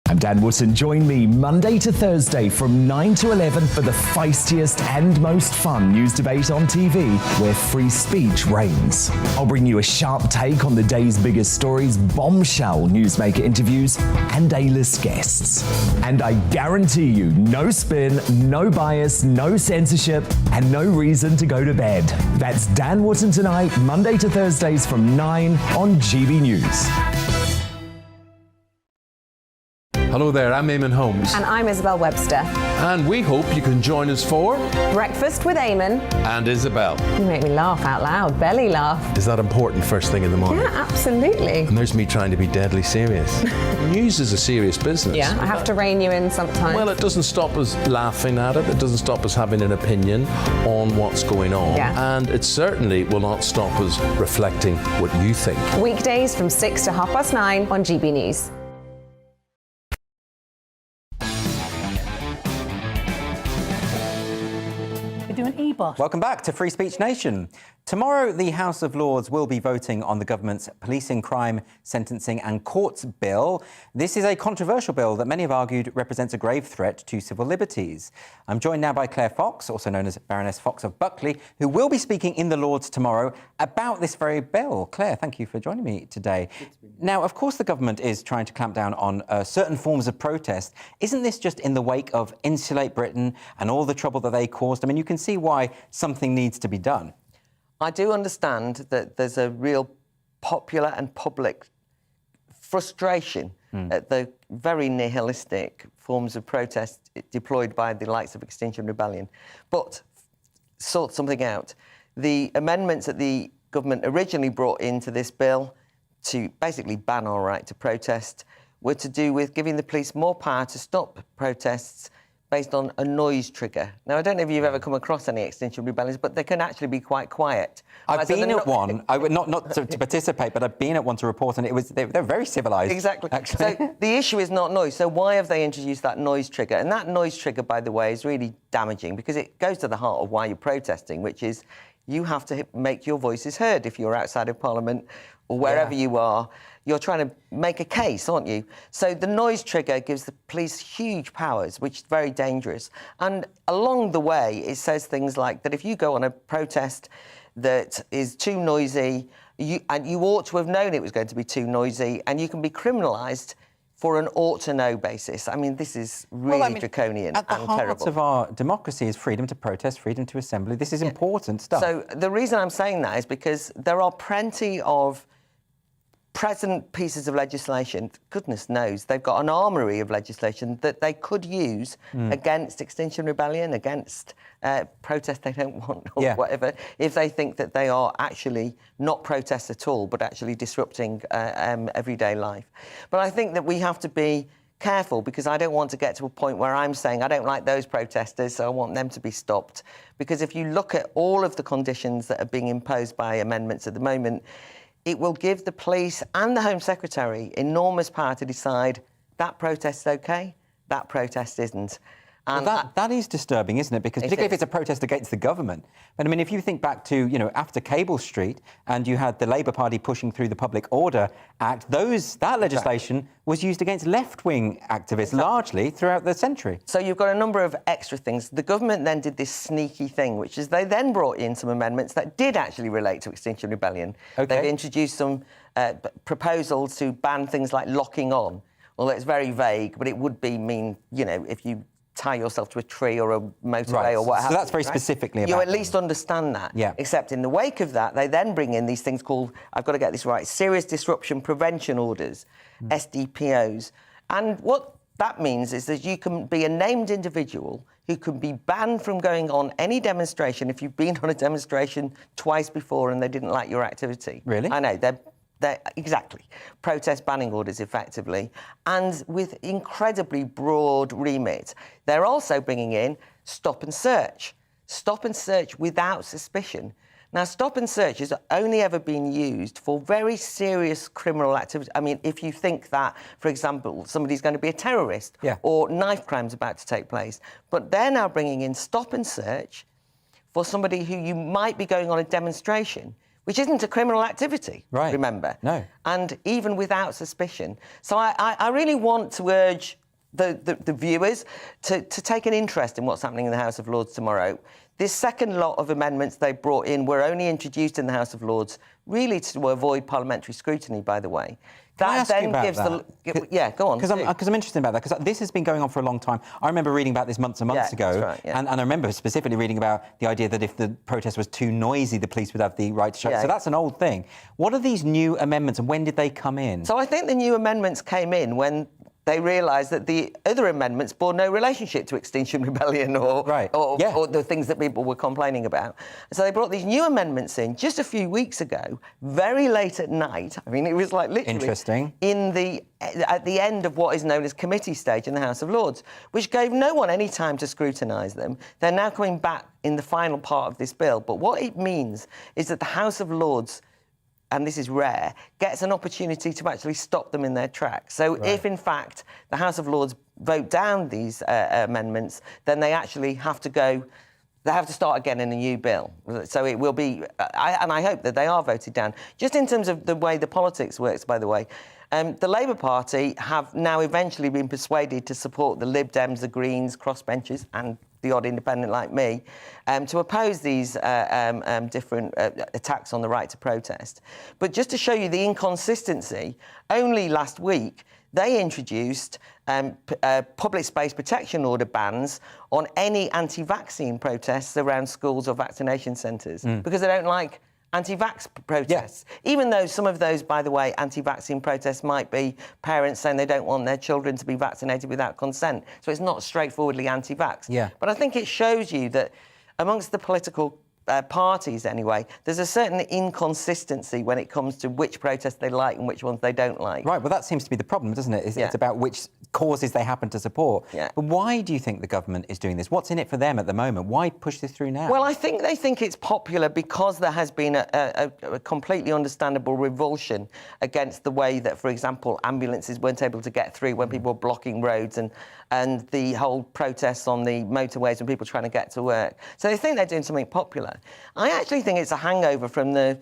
I'm Dan Wootton. Join me Monday to Thursday from 9 to 11 for the feistiest and most fun news debate on TV, where free speech reigns. I'll bring you a sharp take on the day's biggest stories, bombshell newsmaker interviews, and A-list guests. And I guarantee you, no spin, no bias, no censorship, and no reason to go to bed. That's Dan Wootton tonight, Monday to Thursdays from 9 on GB News. Hello there, I'm Eamon Holmes. And I'm Isabel Webster. And we hope you can join us for Breakfast with Eamon and Isabel. You make me laugh out loud, belly laugh. Is that important first thing in the morning? Yeah, absolutely. And there's me trying to be deadly serious. News is a serious business. Yeah, I have to rein you in sometimes. Well, it doesn't stop us laughing at it. It doesn't stop us having an opinion on what's going on. Yeah. And it certainly will not stop us reflecting what you think. Weekdays from 6 to 9:30 on GB News. do an e-bus. Welcome back to Free Speech Nation. Tomorrow, the House of Lords will be voting on the government's Policing, Crime, Sentencing and Courts Bill. This is a controversial bill that many have argued represents a grave threat to civil liberties. I'm joined now by Claire Fox, also known as Baroness Fox of Buckley, who will be speaking in the Lords tomorrow about this very bill. Claire, thank you for joining me today. Now, of course, the government is trying to clamp down on certain forms of protest. Isn't this just in the wake of Insulate Britain and all the trouble that they caused? I mean, you can see why something needs to be done. I do understand that there's a real popular and public frustration at the very nihilistic forms of protest deployed by the likes of Extinction Rebellion. But sort something out. The amendments that the government originally brought into this bill to basically ban our right to protest were to do with giving the police more power to stop protests based on a noise trigger. Now, I don't know if you've ever come across any Extinction Rebellions, but they can actually be quite quiet. I've been at one. I would not to participate, but I've been at one to report, and they're very civilised. Exactly. Actually. So the issue is not noise. So why have they introduced that noise trigger? And that noise trigger, by the way, is really damaging because it goes to the heart of why you're protesting, which is you have to make your voices heard if you're outside of Parliament or wherever you are. You're trying to make a case, aren't you? So the noise trigger gives the police huge powers, which is very dangerous. And along the way, it says things like that if you go on a protest that is too noisy, you ought to have known it was going to be too noisy, and you can be criminalised for an ought-to-know basis. I mean, this is really draconian and terrible. At the heart of our democracy is freedom to protest, freedom to assembly. This is important stuff. So the reason I'm saying that is because there are plenty of present pieces of legislation, goodness knows, they've got an armoury of legislation that they could use against Extinction Rebellion, against protest they don't want or whatever, if they think that they are actually not protests at all, but actually disrupting everyday life. But I think that we have to be careful because I don't want to get to a point where I'm saying I don't like those protesters, so I want them to be stopped. Because if you look at all of the conditions that are being imposed by amendments at the moment, it will give the police and the Home Secretary enormous power to decide that protest is OK, that protest isn't. And that is disturbing, isn't it? Because particularly if it's a protest against the government. But I mean, if you think back to, after Cable Street and you had the Labour Party pushing through the Public Order Act, that legislation was used against left-wing activists largely throughout the century. So you've got a number of extra things. The government then did this sneaky thing, which is they then brought in some amendments that did actually relate to Extinction Rebellion. They've introduced some proposals to ban things like locking on. Although it's very vague, but it would mean, if you tie yourself to a tree or a motorway or what have you. So that's very specifically about you at least understand that. Yeah. Except in the wake of that, they then bring in these things called, I've got to get this right, Serious Disruption Prevention Orders, SDPOs. And what that means is that you can be a named individual who can be banned from going on any demonstration if you've been on a demonstration twice before and they didn't like your activity. Really? I know, they're exactly. Protest banning orders, effectively, and with incredibly broad remit. They're also bringing in stop and search. Stop and search without suspicion. Now, stop and search has only ever been used for very serious criminal activity. I mean, if you think that, for example, somebody's going to be a terrorist or knife crimes about to take place. But they're now bringing in stop and search for somebody who you might be going on a demonstration, which isn't a criminal activity, remember? No. And even without suspicion. So I really want to urge the viewers to take an interest in what's happening in the House of Lords tomorrow. This second lot of amendments they brought in were only introduced in the House of Lords really to avoid parliamentary scrutiny, by the way. That then gives the... go on. Because I'm interested about that, because this has been going on for a long time. I remember reading about this months and months ago, that's right, and I remember specifically reading about the idea that if the protest was too noisy, the police would have the right to shut. So that's an old thing. What are these new amendments, and when did they come in? So I think the new amendments came in when they realised that the other amendments bore no relationship to Extinction Rebellion or the things that people were complaining about. So they brought these new amendments in just a few weeks ago, very late at night. I mean, it was like literally at the end of what is known as committee stage in the House of Lords, which gave no one any time to scrutinise them. They're now coming back in the final part of this bill. But what it means is that the House of Lords, and this is rare, gets an opportunity to actually stop them in their tracks. So if, in fact, the House of Lords vote down these amendments, then they actually have to go they have to start again in a new bill. So it will be, and I hope that they are voted down. Just in terms of the way the politics works, by the way, the Labour Party have now eventually been persuaded to support the Lib Dems, the Greens, crossbenchers, and the odd independent like me, to oppose these different attacks on the right to protest. But just to show you the inconsistency, only last week they introduced public space protection order bans on any anti-vaccine protests around schools or vaccination centres because they don't like anti-vax protests. Yeah. Even though some of those, by the way, anti-vaccine protests might be parents saying they don't want their children to be vaccinated without consent. So it's not straightforwardly anti-vax. Yeah. But I think it shows you that amongst the political parties anyway, there's a certain inconsistency when it comes to which protests they like and which ones they don't like. Right, well that seems to be the problem, doesn't it? It's about which causes they happen to support. Yeah. But why do you think the government is doing this? What's in it for them at the moment? Why push this through now? Well, I think they think it's popular because there has been a completely understandable revulsion against the way that, for example, ambulances weren't able to get through when people were blocking roads and the whole protests on the motorways when people were trying to get to work. So they think they're doing something popular. I actually think it's a hangover from the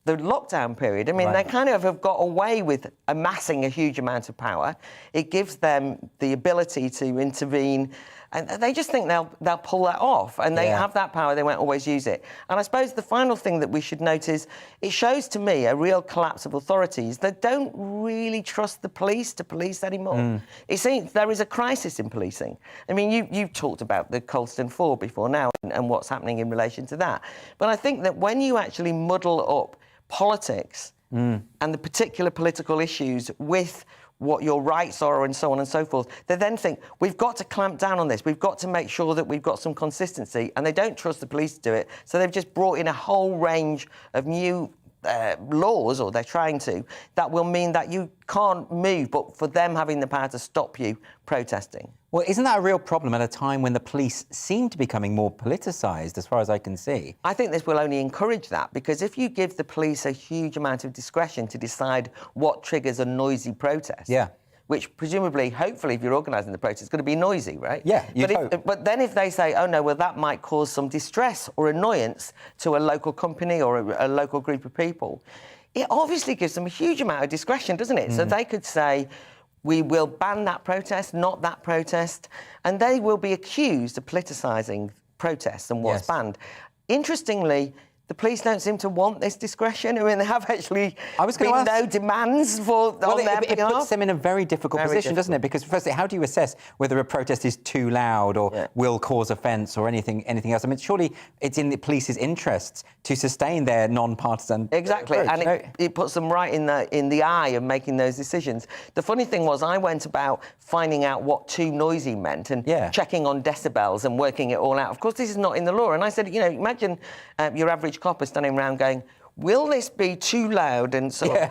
lockdown period. I mean, They kind of have got away with amassing a huge amount of power. It gives them the ability to intervene, and they just think they'll pull that off, and they have that power, they won't always use it. And I suppose the final thing that we should note is it shows to me a real collapse of authorities that don't really trust the police to police anymore. It seems there is a crisis in policing. I mean, you've talked about the Colston 4 before now and what's happening in relation to that. But I think that when you actually muddle up politics and the particular political issues with what your rights are and so on and so forth, they then think, we've got to clamp down on this, we've got to make sure that we've got some consistency, and they don't trust the police to do it, so they've just brought in a whole range of new laws, or they're trying to, that will mean that you can't move, but for them having the power to stop you protesting. Well, isn't that a real problem at a time when the police seem to be becoming more politicised, as far as I can see? I think this will only encourage that, because if you give the police a huge amount of discretion to decide what triggers a noisy protest, which presumably, hopefully, if you're organising the protest, it's going to be noisy, right? Yeah, but then if they say, oh no, well, that might cause some distress or annoyance to a local company or a local group of people, it obviously gives them a huge amount of discretion, doesn't it? So they could say, we will ban that protest, not that protest, and they will be accused of politicising protests and what's banned. Interestingly, the police don't seem to want this discretion. I mean, they have actually been no demands for on their behalf. It puts them in a very difficult position, doesn't it? Because firstly, how do you assess whether a protest is too loud or will cause offence or anything else? I mean, surely it's in the police's interests to sustain their non-partisan Exactly, approach, and it puts them right in the eye of making those decisions. The funny thing was, I went about finding out what too noisy meant and checking on decibels and working it all out. Of course, this is not in the law. And I said, you know, imagine your average copper standing around going, will this be too loud? And so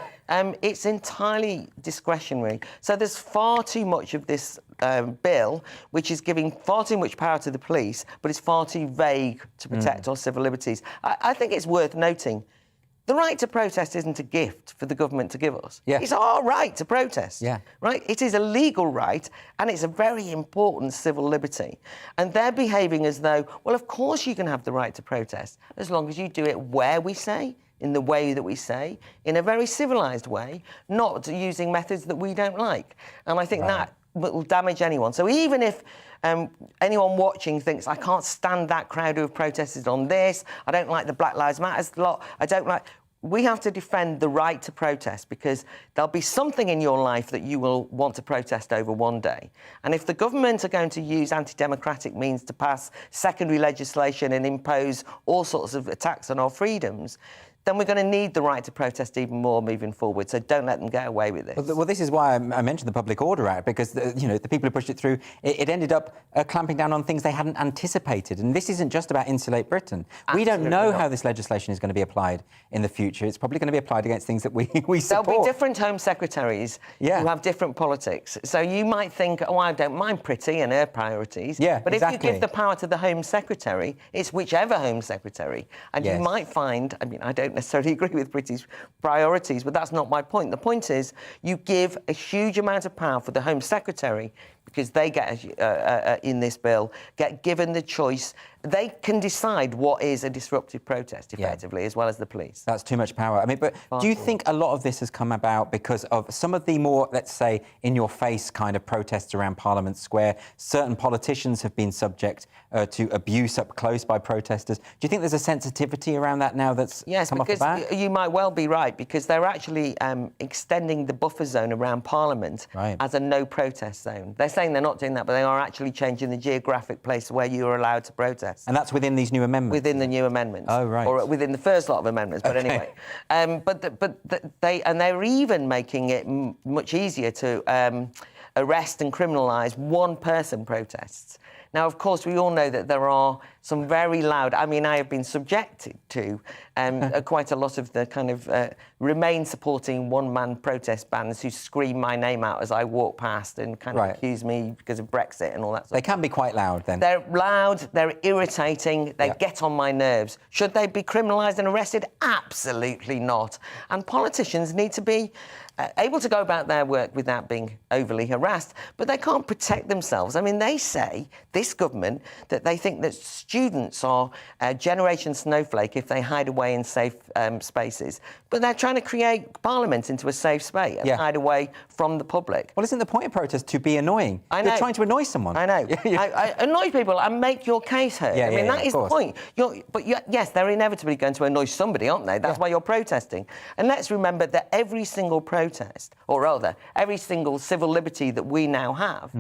it's entirely discretionary. So there's far too much of this bill, which is giving far too much power to the police, but it's far too vague to protect our civil liberties. I think it's worth noting, the right to protest isn't a gift for the government to give us. It's our right to protest. Right? It is a legal right, and it's a very important civil liberty. And they're behaving as though, well, of course you can have the right to protest, as long as you do it where we say, in the way that we say, in a very civilised way, not using methods that we don't like. And I think that will damage anyone. So even if anyone watching thinks, I can't stand that crowd who have protested on this, I don't like the Black Lives Matter lot, I don't like... We have to defend the right to protest, because there'll be something in your life that you will want to protest over one day. And if the government are going to use anti-democratic means to pass secondary legislation and impose all sorts of attacks on our freedoms, then we're going to need the right to protest even more moving forward. So don't let them get away with this. Well, this is why I mentioned the Public Order Act, because the people who pushed it through, it ended up clamping down on things they hadn't anticipated. And this isn't just about Insulate Britain. We don't know how this legislation is going to be applied in the future. It's probably going to be applied against things that we support. There'll be different Home Secretaries who have different politics. So you might think, oh, I don't mind Pretty and her priorities. But if you give the power to the Home Secretary, it's whichever Home Secretary. And you might find, I mean, I don't necessarily agree with Pretty's priorities, but that's not my point. The point is you give a huge amount of power for the Home Secretary, because they get, in this bill, get given the choice they can decide what is a disruptive protest effectively, as well as the police. That's too much power. I mean, but do you think a lot of this has come about because of some of the more, let's say, in-your-face kind of protests around Parliament Square? Certain politicians have been subject to abuse up close by protesters. Do you think there's a sensitivity around that now that's come off the bat? Yes, you might well be right, because they're actually extending the buffer zone around Parliament as a no-protest zone. They're saying they're not doing that, but they are actually changing the geographic place where you are allowed to protest. And that's within these new amendments? Within the new amendments. Oh, right. Or within the first lot of amendments, but anyway. They're even making it much easier to arrest and criminalise one-person protests. Now, of course, we all know that there are some very loud... I mean, I have been subjected to quite a lot of the kind of Remain-supporting one-man protest bands who scream my name out as I walk past and kind of accuse me because of Brexit and all that stuff. They can be quite loud, then. They're loud, they're irritating, they get on my nerves. Should they be criminalised and arrested? Absolutely not. And politicians need to be able to go about their work without being overly harassed, but they can't protect themselves. I mean, they say, this government, that they think that students are Generation Snowflake if they hide away in safe spaces, but they're trying to create Parliament into a safe space and hide away from the public. Well, isn't the point of protest to be annoying? I know. You're trying to annoy someone. I know. I annoy people and make your case heard. I mean, that is the point. Yes, they're inevitably going to annoy somebody, aren't they? That's why you're protesting. And let's remember that every single protest, or rather, every single civil liberty that we now have,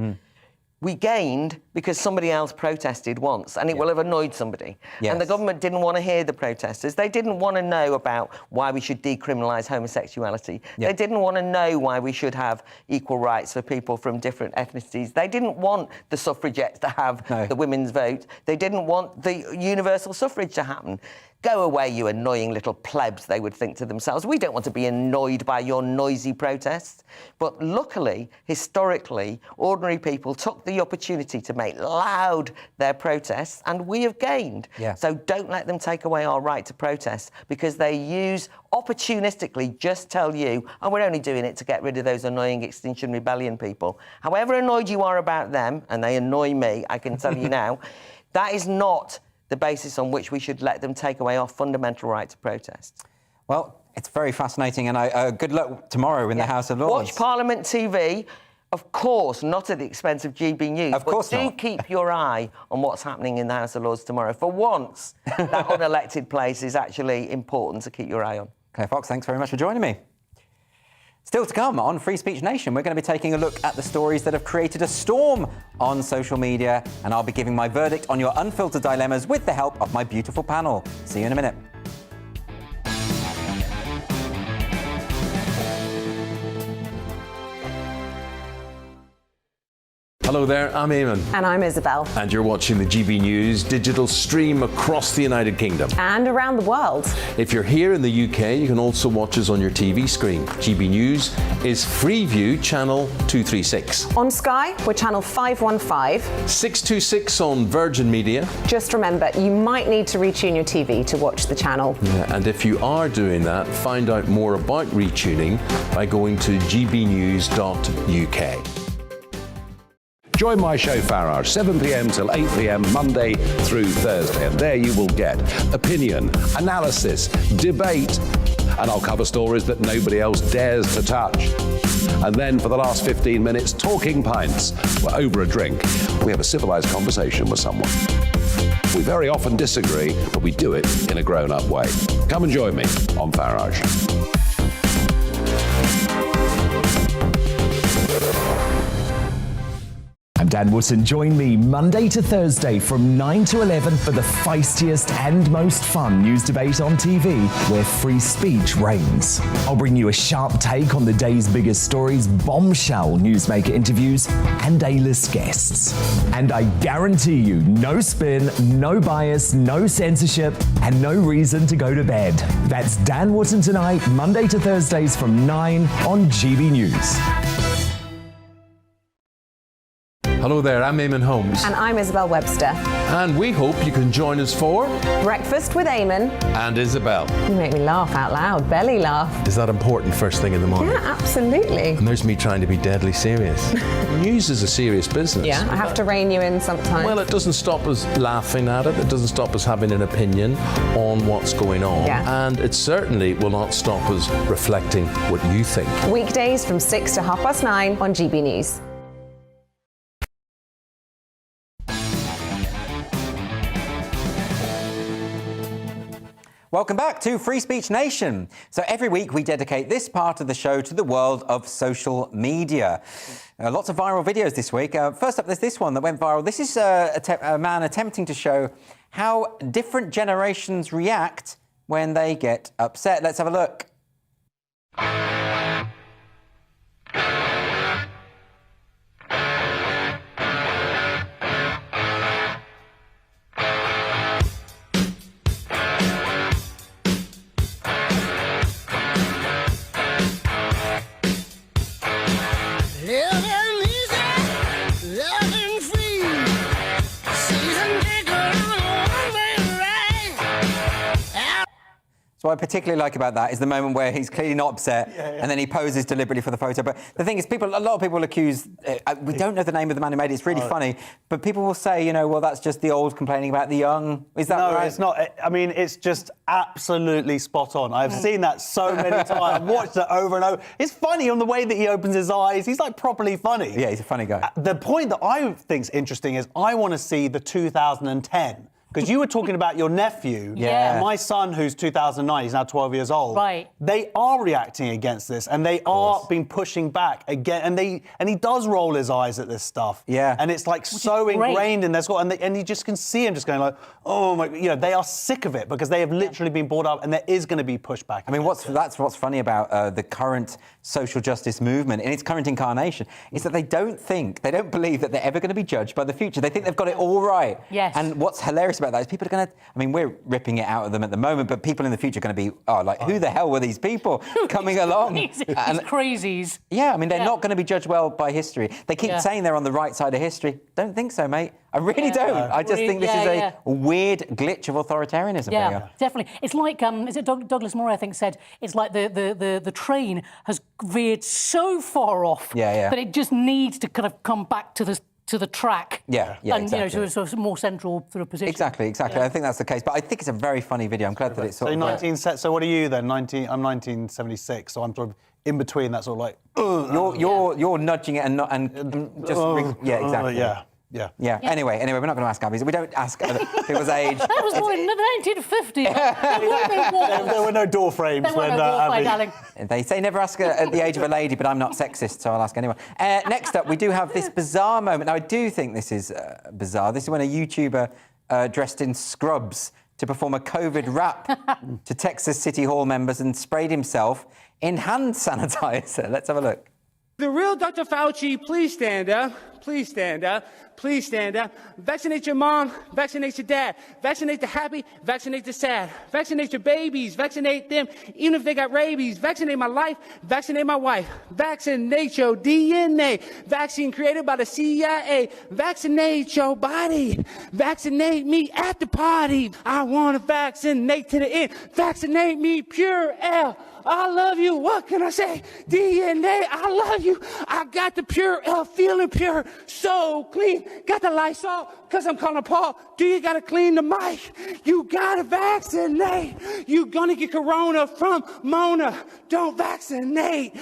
we gained because somebody else protested once, and it will have annoyed somebody. Yes. And the government didn't want to hear the protesters. They didn't want to know about why we should decriminalise homosexuality. They didn't want to know why we should have equal rights for people from different ethnicities. They didn't want the suffragettes to have the women's vote. They didn't want the universal suffrage to happen. Go away, you annoying little plebs, they would think to themselves. We don't want to be annoyed by your noisy protests. But luckily, historically, ordinary people took the opportunity to make loud their protests, and we have gained. So don't let them take away our right to protest, because they use opportunistically just tell you, oh, we're only doing it to get rid of those annoying Extinction Rebellion people. However annoyed you are about them, and they annoy me, I can tell you now, that is not the basis on which we should let them take away our fundamental right to protest. Well, it's very fascinating, and good luck tomorrow in the House of Lords. Watch Parliament TV, of course, not at the expense of GB News. Of course but not. do keep your eye on what's happening in the House of Lords tomorrow. For once, that unelected place is actually important to keep your eye on. Claire Fox, thanks very much for joining me. Still to come on Free Speech Nation, we're going to be taking a look at the stories that have created a storm on social media, and I'll be giving my verdict on your unfiltered dilemmas with the help of my beautiful panel. See you in a minute. Hello there, I'm Eamon. And I'm Isabel. And you're watching the GB News digital stream across the United Kingdom. And around the world. If you're here in the UK, you can also watch us on your TV screen. GB News is Freeview channel 236. On Sky, we're channel 515. 626 on Virgin Media. Just remember, you might need to retune your TV to watch the channel. Yeah, and if you are doing that, find out more about retuning by going to gbnews.uk. Join my show Farage, 7 p.m. till 8 p.m. Monday through Thursday, and there you will get opinion, analysis, debate, and I'll cover stories that nobody else dares to touch. And then for the last 15 minutes, talking pints. We're over a drink. We have a civilised conversation with someone. We very often disagree, but we do it in a grown-up way. Come and join me on Farage. I'm Dan Wootton. Join me Monday to Thursday from 9 to 11 for the feistiest and most fun news debate on TV, where free speech reigns. I'll bring you a sharp take on the day's biggest stories, bombshell newsmaker interviews, and A-list guests. And I guarantee you, no spin, no bias, no censorship, and no reason to go to bed. That's Dan Wootton Tonight, Monday to Thursdays from 9 on GB News. Hello there, I'm Eamon Holmes. And I'm Isabel Webster. And we hope you can join us for Breakfast with Eamon and Isabel. You make me laugh out loud, belly laugh. Is that important first thing in the morning? Yeah, absolutely. And there's me trying to be deadly serious. News is a serious business. Yeah, I have to rein you in sometimes. Well, it doesn't stop us laughing at it. It doesn't stop us having an opinion on what's going on. Yeah. And it certainly will not stop us reflecting what you think. Weekdays from 6 to 9:30 on GB News. Welcome back to Free Speech Nation. So every week we dedicate this part of the show to the world of social media. Lots of viral videos this week. First up, there's this one that went viral. This is a man attempting to show how different generations react when they get upset. Let's have a look. So what I particularly like about that is the moment where he's clearly not upset, and then he poses deliberately for the photo. But the thing is, a lot of people accuse, we don't know the name of the man who made it, it's really funny, but people will say, you know, well, that's just the old complaining about the young. Is that right? No, it's not. I mean, it's just absolutely spot on. I've seen that so many times. I've watched it over and over. It's funny on the way that he opens his eyes. He's like properly funny. Yeah, he's a funny guy. The point that I think's interesting is I want to see the 2010. Because you were talking about your nephew. Yeah. My son, who's 2009, he's now 12 years old. Right. They are reacting against this, and they are being pushing back again. And he does roll his eyes at this stuff. Yeah. And it's like so ingrained in their school, and you just can see him just going like, oh my, you know, they are sick of it because they have literally been brought up, and there is going to be pushback. I mean, that's what's funny about the current social justice movement in its current incarnation is that they don't believe that they're ever going to be judged by the future. They think they've got it all right. Yes. And what's hilarious about that is people are going to, I mean, we're ripping it out of them at the moment, but people in the future are going to be, who the hell were these people coming along? These crazies. Yeah, I mean, they're not going to be judged well by history. They keep saying they're on the right side of history. Don't think so, mate. I really don't. I just think this is a weird glitch of authoritarianism. Yeah, definitely. It's like, is it Douglas Moore, I think, said, it's like the train has veered so far off that it just needs to kind of come back to the track. Yeah, and exactly. You know, to a more central sort of position. Exactly. Yeah. I think that's the case. But I think it's a very funny video. I'm glad that it's sort of... So what are you then? I'm 1976, so I'm sort of in between that sort of like... You're nudging it and just... yeah, exactly. Yeah. Anyway, we're not going to ask Abby. We don't ask other people's age. That was more in 1950. There were no door frames when darling. They say never ask at the age of a lady, but I'm not sexist, so I'll ask anyone. Next up, we do have this bizarre moment. Now, I do think this is bizarre. This is when a YouTuber dressed in scrubs to perform a COVID rap to Texas City Hall members and sprayed himself in hand sanitizer. Let's have a look. The real Dr. Fauci, please stand up. Please stand up. Please stand up. Vaccinate your mom. Vaccinate your dad. Vaccinate the happy. Vaccinate the sad. Vaccinate your babies. Vaccinate them, even if they got rabies. Vaccinate my life. Vaccinate my wife. Vaccinate your DNA. Vaccine created by the CIA. Vaccinate your body. Vaccinate me at the party. I want to vaccinate to the end. Vaccinate me, pure L. I love you. What can I say? DNA, I love you. I got the pure L, feeling pure, so clean. Got the Lysol, because I'm calling Paul. Do you got to clean the mic? You got to vaccinate. You going to get corona from Mona. Don't vaccinate.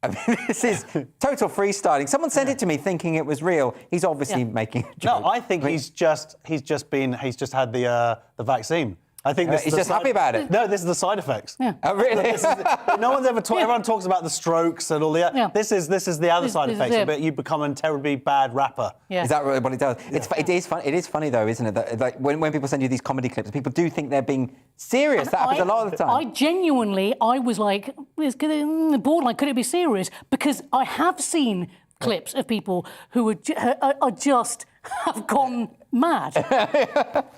I mean, this is total freestyling. Someone sent it to me thinking it was real. He's obviously making a joke. No, I think he's just had the vaccine. I think this he's is just happy about it. No, this is the side effects. Yeah. Oh, really? No one's ever talked. Everyone talks about the strokes and all the. Yeah. This is the other side effects. But you become a terribly bad rapper. Yeah. Is that what it does? Yeah. It is funny though, isn't it? That, like when people send you these comedy clips, people do think they're being serious. And that happens a lot of the time. I was like, borderline. Could it be serious? Because I have seen clips of people who are just have gone mad,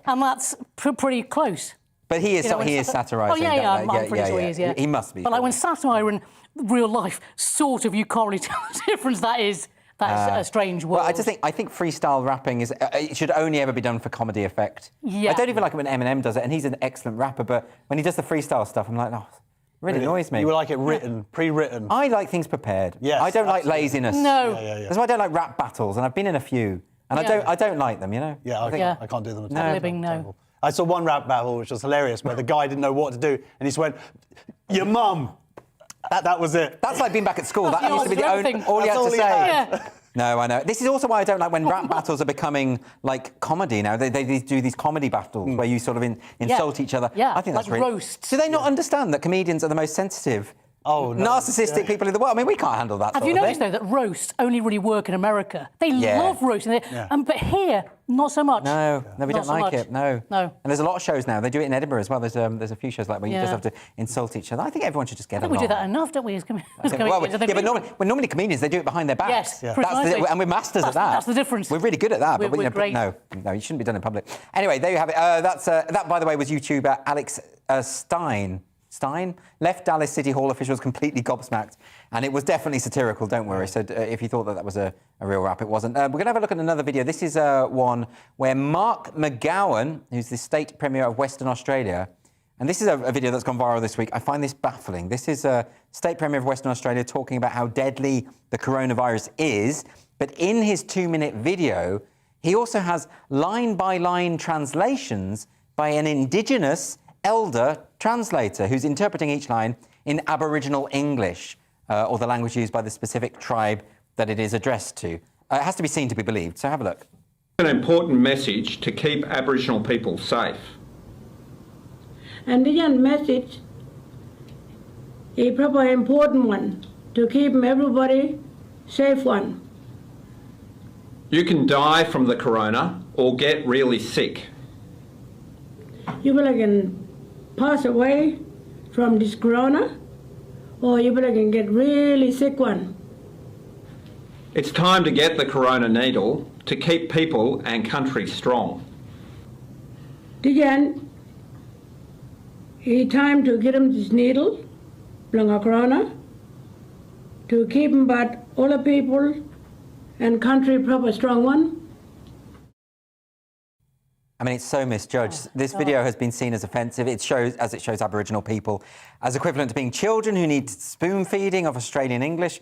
and that's pretty close. But he is satirising. Oh yeah, I'm pretty sure he is. Yeah, he must be. But like when satire and real life, sort of, you can't really tell the difference. That is That's a strange world. Well, I think freestyle rapping is it should only ever be done for comedy effect. Yeah. I don't even like it when Eminem does it, and he's an excellent rapper. But when he does the freestyle stuff, I'm like, oh, it really annoys me. You would like it written, pre-written. I like things prepared. Yes, I don't like absolutely. laziness. No. That's why I don't like rap battles, and I've been in a few, and I don't like them. You know. Yeah, I can't do them at all. Ad-libbing, no. I saw one rap battle which was hilarious, where the guy didn't know what to do, and he just went, "Your mum." That was it. That's like being back at school. That used to be the only all you That's had all to he say. had. No, I know. This is also why I don't like when rap battles are becoming like comedy now. They do these comedy battles where you sort of insult each other. Yeah, I think that's like really... roasts. Do they not understand that comedians are the most sensitive, no. narcissistic people in the world? I mean, we can't handle that Have you noticed, though, that roasts only really work in America? They love roasting. But here, not so much. No, we don't like it. No. And there's a lot of shows now. They do it in Edinburgh as well. There's a few shows like where you just have to insult each other. I think everyone should just get along. We do that enough, don't we? As but normally comedians, they do it behind their backs. Yes, precisely. And we're masters at that. That's the difference. We're really good at that. We're great. No, you shouldn't be done in public. Anyway, there you have it. That, by the way, was YouTuber Alex Stein left Dallas City Hall officials completely gobsmacked, and it was definitely satirical, don't worry. So if you thought that was a real rap, it wasn't. We're going to have a look at another video. This is one where Mark McGowan, who's the state premier of Western Australia, and this is a video that's gone viral this week. I find this baffling. This is a state premier of Western Australia talking about how deadly the coronavirus is, but in his 2-minute video, he also has line-by-line translations by an Indigenous elder translator who's interpreting each line in Aboriginal English, or the language used by the specific tribe that it is addressed to. It has to be seen to be believed, so have a look. An important message to keep Aboriginal people safe. And the message is a proper important one to keep everybody safe one. You can die from the corona or get really sick. You can pass away from this corona, or you can get really sick one. It's time to get the corona needle to keep people and country strong. It's time to get them this needle, blanga corona, to keep them but all the people and country proper strong one. I mean, it's so misjudged. This video has been seen as offensive. It shows Aboriginal people as equivalent to being children who need spoon-feeding of Australian English.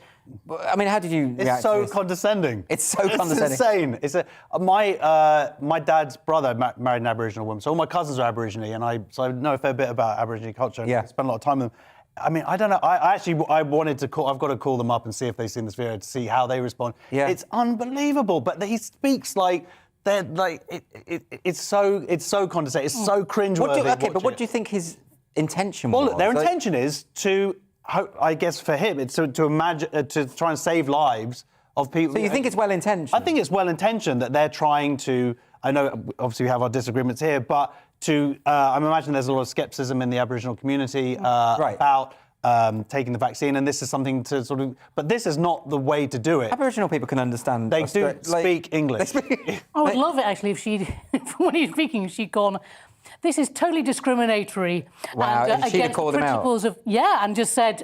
I mean, how did you react to this? It's so condescending. It's so condescending. It's insane. It's my dad's brother married an Aboriginal woman, so all my cousins are Aborigine, and I know a fair bit about Aborigine culture and spend a lot of time with them. I mean, I don't know. I wanted to call. I've got to call them up and see if they've seen this video to see how they respond. Yeah. It's unbelievable, but he speaks like. They're like it's so condescending. It's so cringeworthy. But what do you think his intention was? Well, their intention is to, I guess, for him, it's to imagine to try and save lives of people. So you think it's well intentioned? I think it's well intentioned that they're trying to. I know, obviously, we have our disagreements here, but I'm imagining there's a lot of scepticism in the Aboriginal community about. Taking the vaccine, and this is something to sort of... But this is not the way to do it. Aboriginal people can understand... They do speak English. I would love it, actually, if she'd, when he's speaking, she'd gone, this is totally discriminatory. Wow, and, she'd have called him out. And just said,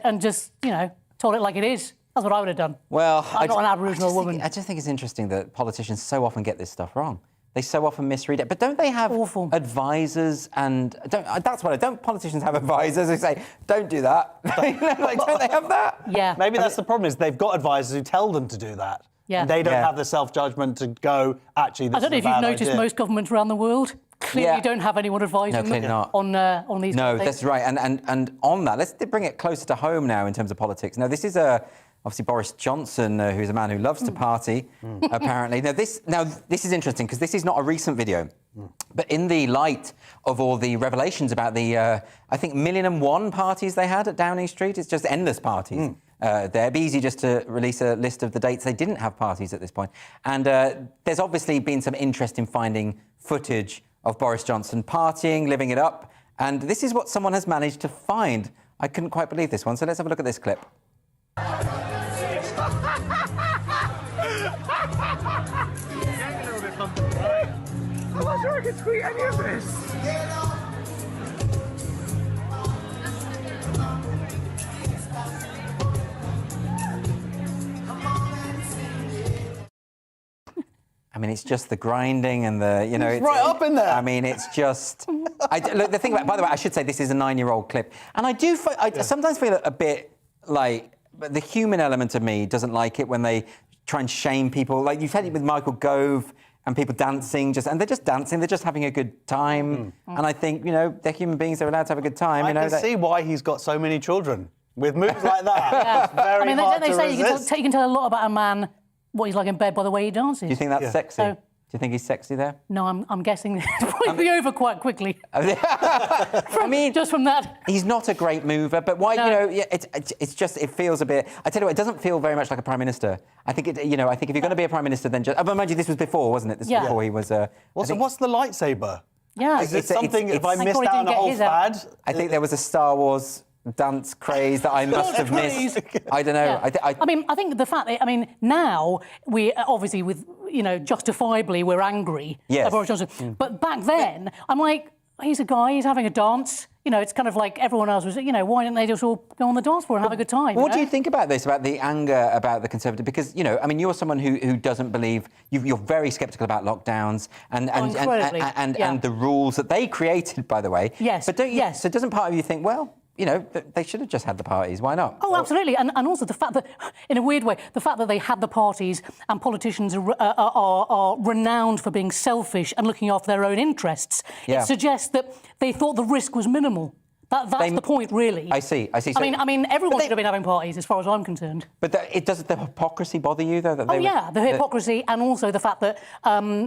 told it like it is. That's what I would have done. Well, I'm not an Aboriginal woman. I just think it's interesting that politicians so often get this stuff wrong. They so often misread it. But don't they have advisors and... Don't politicians have advisors who say, don't do that? Don't they have that? Yeah. Maybe that's the problem, is they've got advisors who tell them to do that. Yeah. They don't have the self-judgment to go, actually, this is a bad idea. I don't know if you've noticed most governments around the world clearly don't have anyone advising them on these No, things. that's right. And on that, let's bring it closer to home now in terms of politics. Now, this is obviously Boris Johnson, who's a man who loves to party, apparently. Now, this is interesting because this is not a recent video. But in the light of all the revelations about the, I think, 1,000,001 parties they had at Downing Street, it's just endless parties there. It'd be easy just to release a list of the dates they didn't have parties at this point. And there's obviously been some interest in finding footage of Boris Johnson partying, living it up. And this is what someone has managed to find. I couldn't quite believe this one, so let's have a look at this clip. I'm not sure I can tweet any of this. I mean, it's just the grinding and the, you know... It's right up in there. I mean, it's just... look, the thing about... By the way, I should say this is a 9-year-old clip. And I do... sometimes feel a bit like... The human element of me doesn't like it when they try and shame people. Like, you've had it with Michael Gove and people dancing, and they're just dancing, they're just having a good time. And I think, you know, they're human beings, they're allowed to have a good time. I can see why he's got so many children. With moves like that, it's very hard they to say resist. you can tell a lot about a man what he's like in bed by the way he dances. Do you think that's sexy? So, do you think he's sexy there? no, I'm guessing it's probably over quite quickly. I mean, just from that. He's not a great mover, but why? No. You know, yeah, it's just it feels a bit. I tell you what, it doesn't feel very much like a prime minister. I think if you're going to be a prime minister, then just. But mind you, this was before, wasn't it? This was before he was. What's the lightsaber? Yeah, is it something? If I missed out on a whole fad, I think there was a Star Wars dance craze that I must have missed. I don't know. Yeah. I mean, I think the fact that, I mean, now we obviously with, you know, justifiably we're angry at Boris Johnson. But back then, I'm like, he's a guy, he's having a dance. You know, it's kind of like everyone else was, you know, why didn't they just all go on the dance floor and have a good time? What do you think about this, about the anger about the Conservative? Because, you know, I mean, you're someone who doesn't believe, you're very sceptical about lockdowns and the rules that they created, by the way. Yes. But don't you, so doesn't part of you think, well, you know, they should have just had the parties. Why not? Oh, absolutely. And also the fact that, in a weird way, the fact that they had the parties and politicians are renowned for being selfish and looking after their own interests, it suggests that they thought the risk was minimal. That's the point, really. I see. So, I mean, everyone should have been having parties, as far as I'm concerned. But does the hypocrisy bother you, though? That the hypocrisy and also the fact that,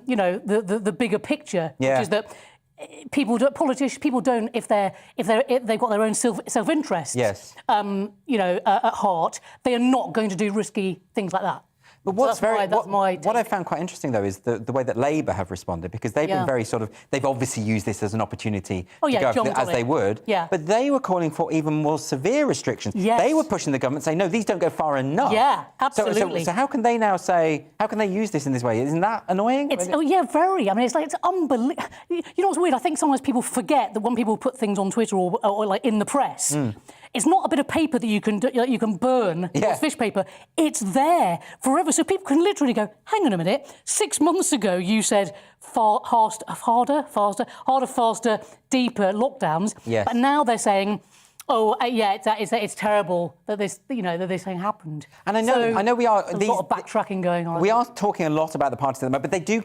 you know, the bigger picture, which is that people don't if they've got their own self-interest, you know, at heart, they are not going to do risky things like that. But what I found quite interesting, though, is the way that Labour have responded, because they've been very they've obviously used this as an opportunity to go after it, as they would. Yeah. But they were calling for even more severe restrictions. Yes. They were pushing the government, saying, no, these don't go far enough. Yeah, absolutely. So how can they now say, how can they use this in this way? Isn't that annoying? Very. I mean, it's unbelievable. You know what's weird? I think sometimes people forget that when people put things on Twitter or like in the press, it's not a bit of paper that you can burn, or fish paper. It's there forever. So people can literally go, hang on a minute, 6 months ago you said harder, faster, deeper lockdowns. Yes. But now they're saying, it's terrible that this thing happened. And I know we are. There's a lot of backtracking going on. We are talking a lot about the parties at the moment, but they do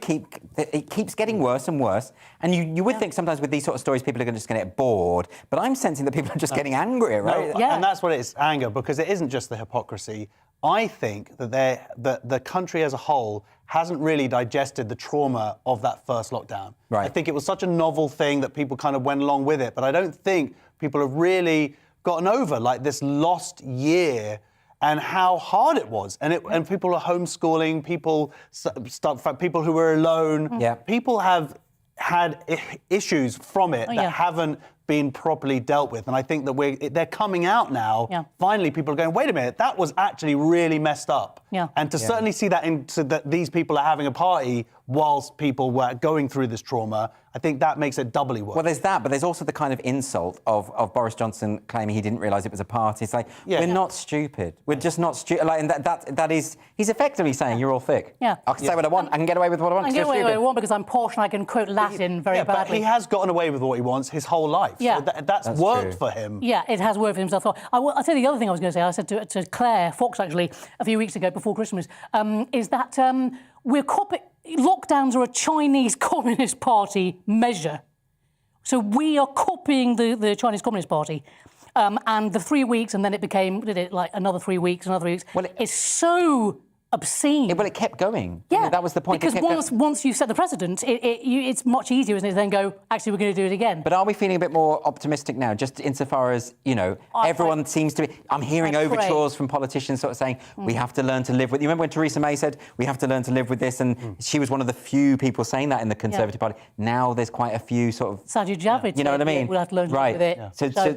it keeps getting worse and worse. And you would think sometimes with these sort of stories, people are just going to get bored. But I'm sensing that people are just getting angrier, right? No, and that's what it is, anger, because it isn't just the hypocrisy. I think that the country as a whole hasn't really digested the trauma of that first lockdown. Right. I think it was such a novel thing that people kind of went along with it, but I don't think people have really gotten over like this lost year and how hard it was. And people are homeschooling, people who were alone. Yeah. People have had issues from it that haven't been properly dealt with. And I think that they're coming out now. Yeah. Finally, people are going, wait a minute, that was actually really messed up. Yeah. And to certainly see that these people are having a party whilst people were going through this trauma, I think that makes it doubly worse. Well, there's that, but there's also the kind of insult of Boris Johnson claiming he didn't realise it was a party. It's like, we're not stupid. We're just not stupid. Like, and that is, he's effectively saying you're all thick. Yeah. I can say what I want. I can get away with what I want. I can get away with what I want because I'm posh and I can quote Latin very badly. But he has gotten away with what he wants his whole life. Yeah. So that's worked for him. Yeah, it has worked for himself. I'll tell you the other thing I was going to say. I said to Claire Fox, actually, a few weeks ago before Christmas, is that lockdowns are a Chinese Communist Party measure. So we are copying the Chinese Communist Party. And the 3 weeks, and then it became, another 3 weeks, another 3 weeks. Well, it's so obscene. But it kept going. Yeah. That was the point. Because once you set the precedent, it's much easier, isn't it, to then go, actually, we're going to do it again. But are we feeling a bit more optimistic now, just insofar as, everyone seems to be... I'm hearing overtures from politicians sort of saying, we have to learn to live with... You remember when Theresa May said, we have to learn to live with this, and she was one of the few people saying that in the Conservative Party. Now there's quite a few sort of... Sajid Javid. You know what I mean? We'll have to learn to live with it. Yeah.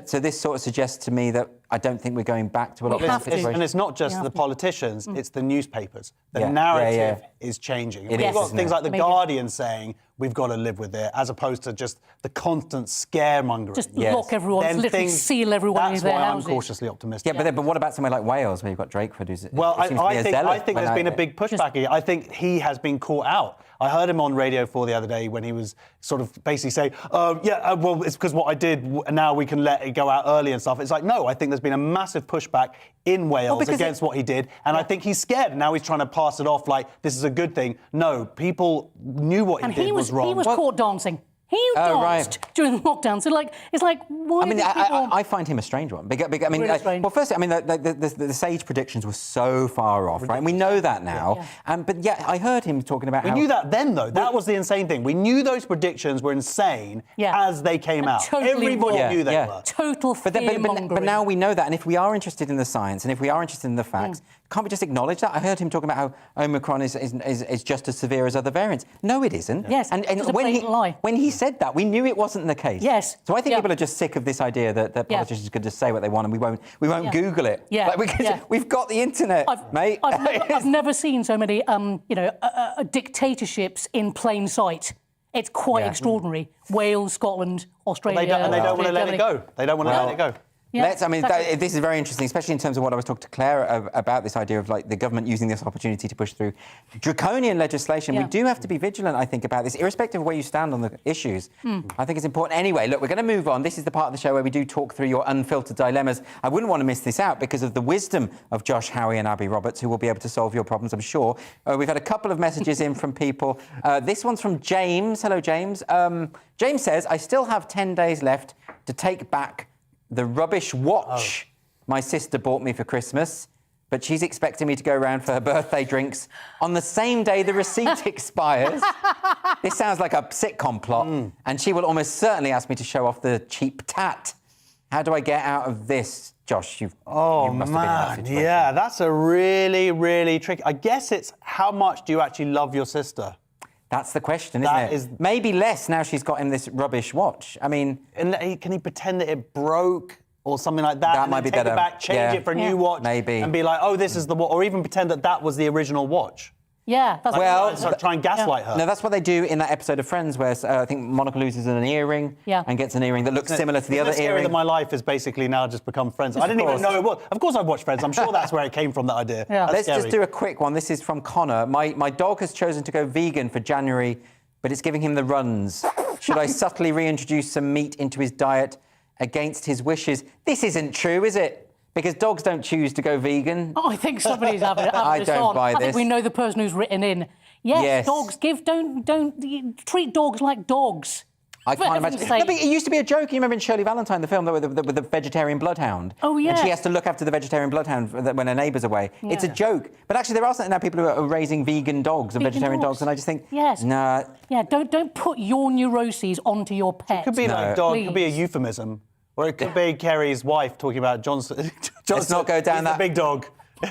So this sort of suggests to me that I don't think we're going back to a lot of situations. And it's not just the politicians, it's the newspapers. The narrative is changing. We've got things like The Guardian saying, we've got to live with it, as opposed to just the constant scaremongering. Just lock everyone, literally seal everyone in their houses. That's why I'm cautiously optimistic. Yeah, but what about somewhere like Wales, where you've got Drakeford, who's well, I think there's been a big pushback here. I think he has been caught out. I heard him on Radio 4 the other day when he was sort of basically saying, well, it's because what I did, now we can let it go out early and stuff. It's like, no, I think there's been a massive pushback in Wales against what he did, and I think he's scared, and now he's trying to pass it off like this is a good thing. No, people knew what he did was wrong. He was caught dancing. He danced during the lockdown. So, it's like, why? I mean, I find him a strange one. I mean, well, firstly, I mean, the Sage predictions were so far off, right? And we know that now. But yeah, I heard him talking about. We knew that then, though. That was the insane thing. We knew those predictions were insane as they came out. Everybody knew they were. Total fear-mongering. But now we know that, and if we are interested in the science, and if we are interested in the facts. Can't we just acknowledge that? I heard him talking about how Omicron is just as severe as other variants. No, it isn't. Yes, and it's a blatant lie. When he said that, we knew it wasn't the case. Yes. So I think people are just sick of this idea that politicians could just say what they want and we won't Google it. Yeah. We've got the internet, mate. I've never seen so many, dictatorships in plain sight. It's quite extraordinary. Wales, Scotland, Australia. And they don't want to let it go. They don't want to let it go. Yeah, this is very interesting, especially in terms of what I was talking to Claire about, this idea of like the government using this opportunity to push through draconian legislation. We do have to be vigilant, I think, about this, irrespective of where you stand on the issues. I think it's important. Anyway, look, we're going to move on. This is the part of the show where we do talk through your unfiltered dilemmas. I wouldn't want to miss this out because of the wisdom of Josh Howie and Abby Roberts, who will be able to solve your problems, I'm sure. We've had a couple of messages in from people. This one's from James. Hello, James. James says, I still have 10 days left to take back the rubbish watch my sister bought me for Christmas, but she's expecting me to go around for her birthday drinks on the same day the receipt expires. This sounds like a sitcom plot, and she will almost certainly ask me to show off the cheap tat. How do I get out of this, Josh? You must have been in that situation. Yeah, that's a really, really tricky. I guess it's how much do you actually love your sister? That's the question, isn't it? Maybe less now she's got him this rubbish watch. I mean... And can he pretend that it broke or something like that? That might be better. Take it back, change it for a new watch. Maybe. And be like, oh, this is the watch. Or even pretend that was the original watch. Yeah, that's try and gaslight her. No, that's what they do in that episode of Friends where I think Monica loses an earring and gets an earring that looks similar to the other earring. That my life has basically now just become Friends. I didn't even know it was. Of course I've watched Friends. I'm sure that's where it came from, that idea. Yeah. Let's just do a quick one. This is from Connor. My dog has chosen to go vegan for January, but it's giving him the runs. Should I subtly reintroduce some meat into his diet against his wishes? This isn't true, is it? Because dogs don't choose to go vegan. Oh, I think somebody's having I this don't on. buy I this. think we know the person who's written in. Yes. Dogs don't treat dogs like dogs. I can't imagine. No, but it used to be a joke. You remember in Shirley Valentine, the film with the vegetarian bloodhound? Oh, yeah. And she has to look after the vegetarian bloodhound when her neighbour's away. Yeah. It's a joke. But actually, there are now people who are raising vegan dogs and vegetarian dogs, and I just think, nah. Yeah, don't put your neuroses onto your pet. It could be like dog. It could be a euphemism. Or it could be Kerry's wife talking about Johnson. Let's not go down that. The big dog.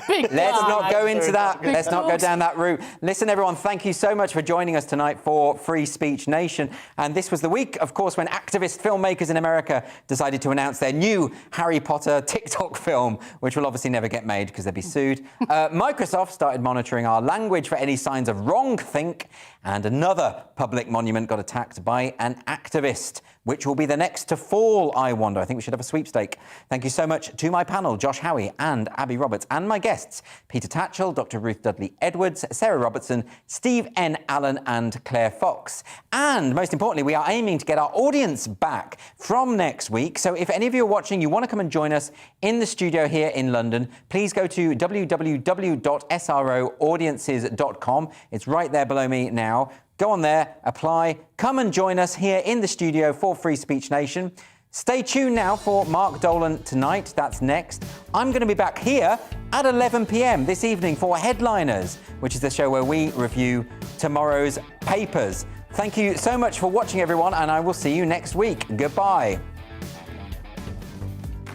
Let's not go into that. Let's not go down that route. Listen, everyone, thank you so much for joining us tonight for Free Speech Nation. And this was the week, of course, when activist filmmakers in America decided to announce their new Harry Potter TikTok film, which will obviously never get made because they'll be sued. Microsoft started monitoring our language for any signs of wrongthink, and another public monument got attacked by an activist. Which will be the next to fall, I wonder? I think we should have a sweepstake. Thank you so much to my panel, Josh Howie and Abby Roberts, and my guests, Peter Tatchell, Dr. Ruth Dudley-Edwards, Sarah Robertson, Steve N. Allen and Claire Fox. And most importantly, we are aiming to get our audience back from next week. So if any of you are watching, you want to come and join us in the studio here in London, please go to www.sroaudiences.com. It's right there below me now. Go on there, apply, come and join us here in the studio for Free Speech Nation. Stay tuned now for Mark Dolan Tonight. That's next. I'm going to be back here at 11 p.m. this evening for Headliners, which is the show where we review tomorrow's papers. Thank you so much for watching, everyone, and I will see you next week. Goodbye.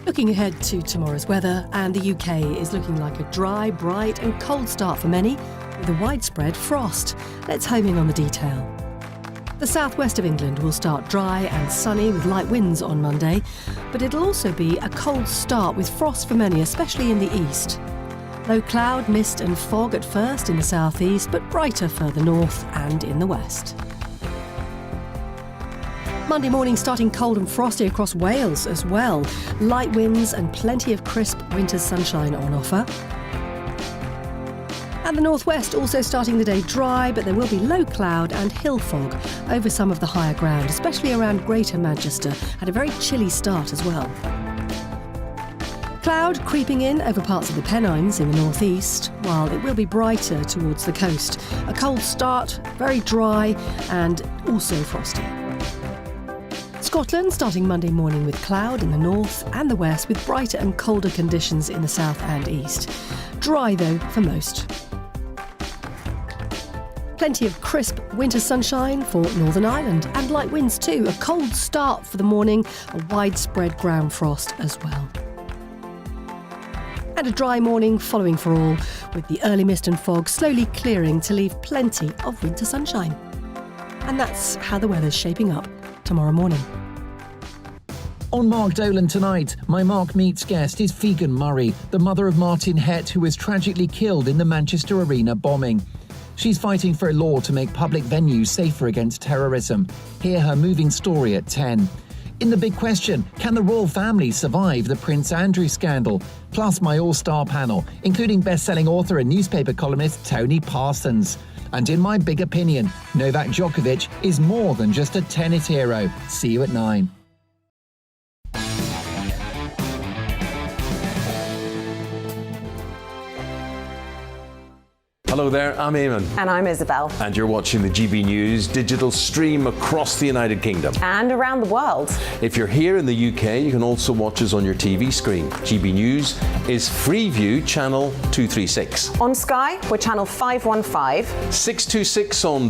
Looking ahead to tomorrow's weather, and the UK is looking like a dry, bright and cold start for many, with a widespread frost. Let's home in on the detail. The southwest of England will start dry and sunny with light winds on Monday, but it'll also be a cold start with frost for many, especially in the east. Low cloud, mist and fog at first in the southeast, but brighter further north and in the west. Monday morning starting cold and frosty across Wales as well. Light winds and plenty of crisp winter sunshine on offer. And the northwest also starting the day dry, but there will be low cloud and hill fog over some of the higher ground, especially around Greater Manchester, and a very chilly start as well. Cloud creeping in over parts of the Pennines in the northeast, while it will be brighter towards the coast. A cold start, very dry and also frosty. Scotland starting Monday morning with cloud in the north and the west, with brighter and colder conditions in the south and east. Dry though for most. Plenty of crisp winter sunshine for Northern Ireland, and light winds too. A cold start for the morning, a widespread ground frost as well. And a dry morning following for all, with the early mist and fog slowly clearing to leave plenty of winter sunshine. And that's how the weather's shaping up tomorrow morning. On Mark Dolan tonight, my Mark Meets guest is Fegan Murray, the mother of Martin Hett, who was tragically killed in the Manchester Arena bombing. She's fighting for a law to make public venues safer against terrorism. Hear her moving story at 10. In the big question, can the royal family survive the Prince Andrew scandal? Plus my all-star panel, including best-selling author and newspaper columnist Tony Parsons. And in my big opinion, Novak Djokovic is more than just a tennis hero. See you at 9. Hello there, I'm Eamon. And I'm Isabel. And you're watching the GB News digital stream across the United Kingdom. And around the world. If you're here in the UK, you can also watch us on your TV screen. GB News is Freeview channel 236. On Sky, we're channel 515. 626 on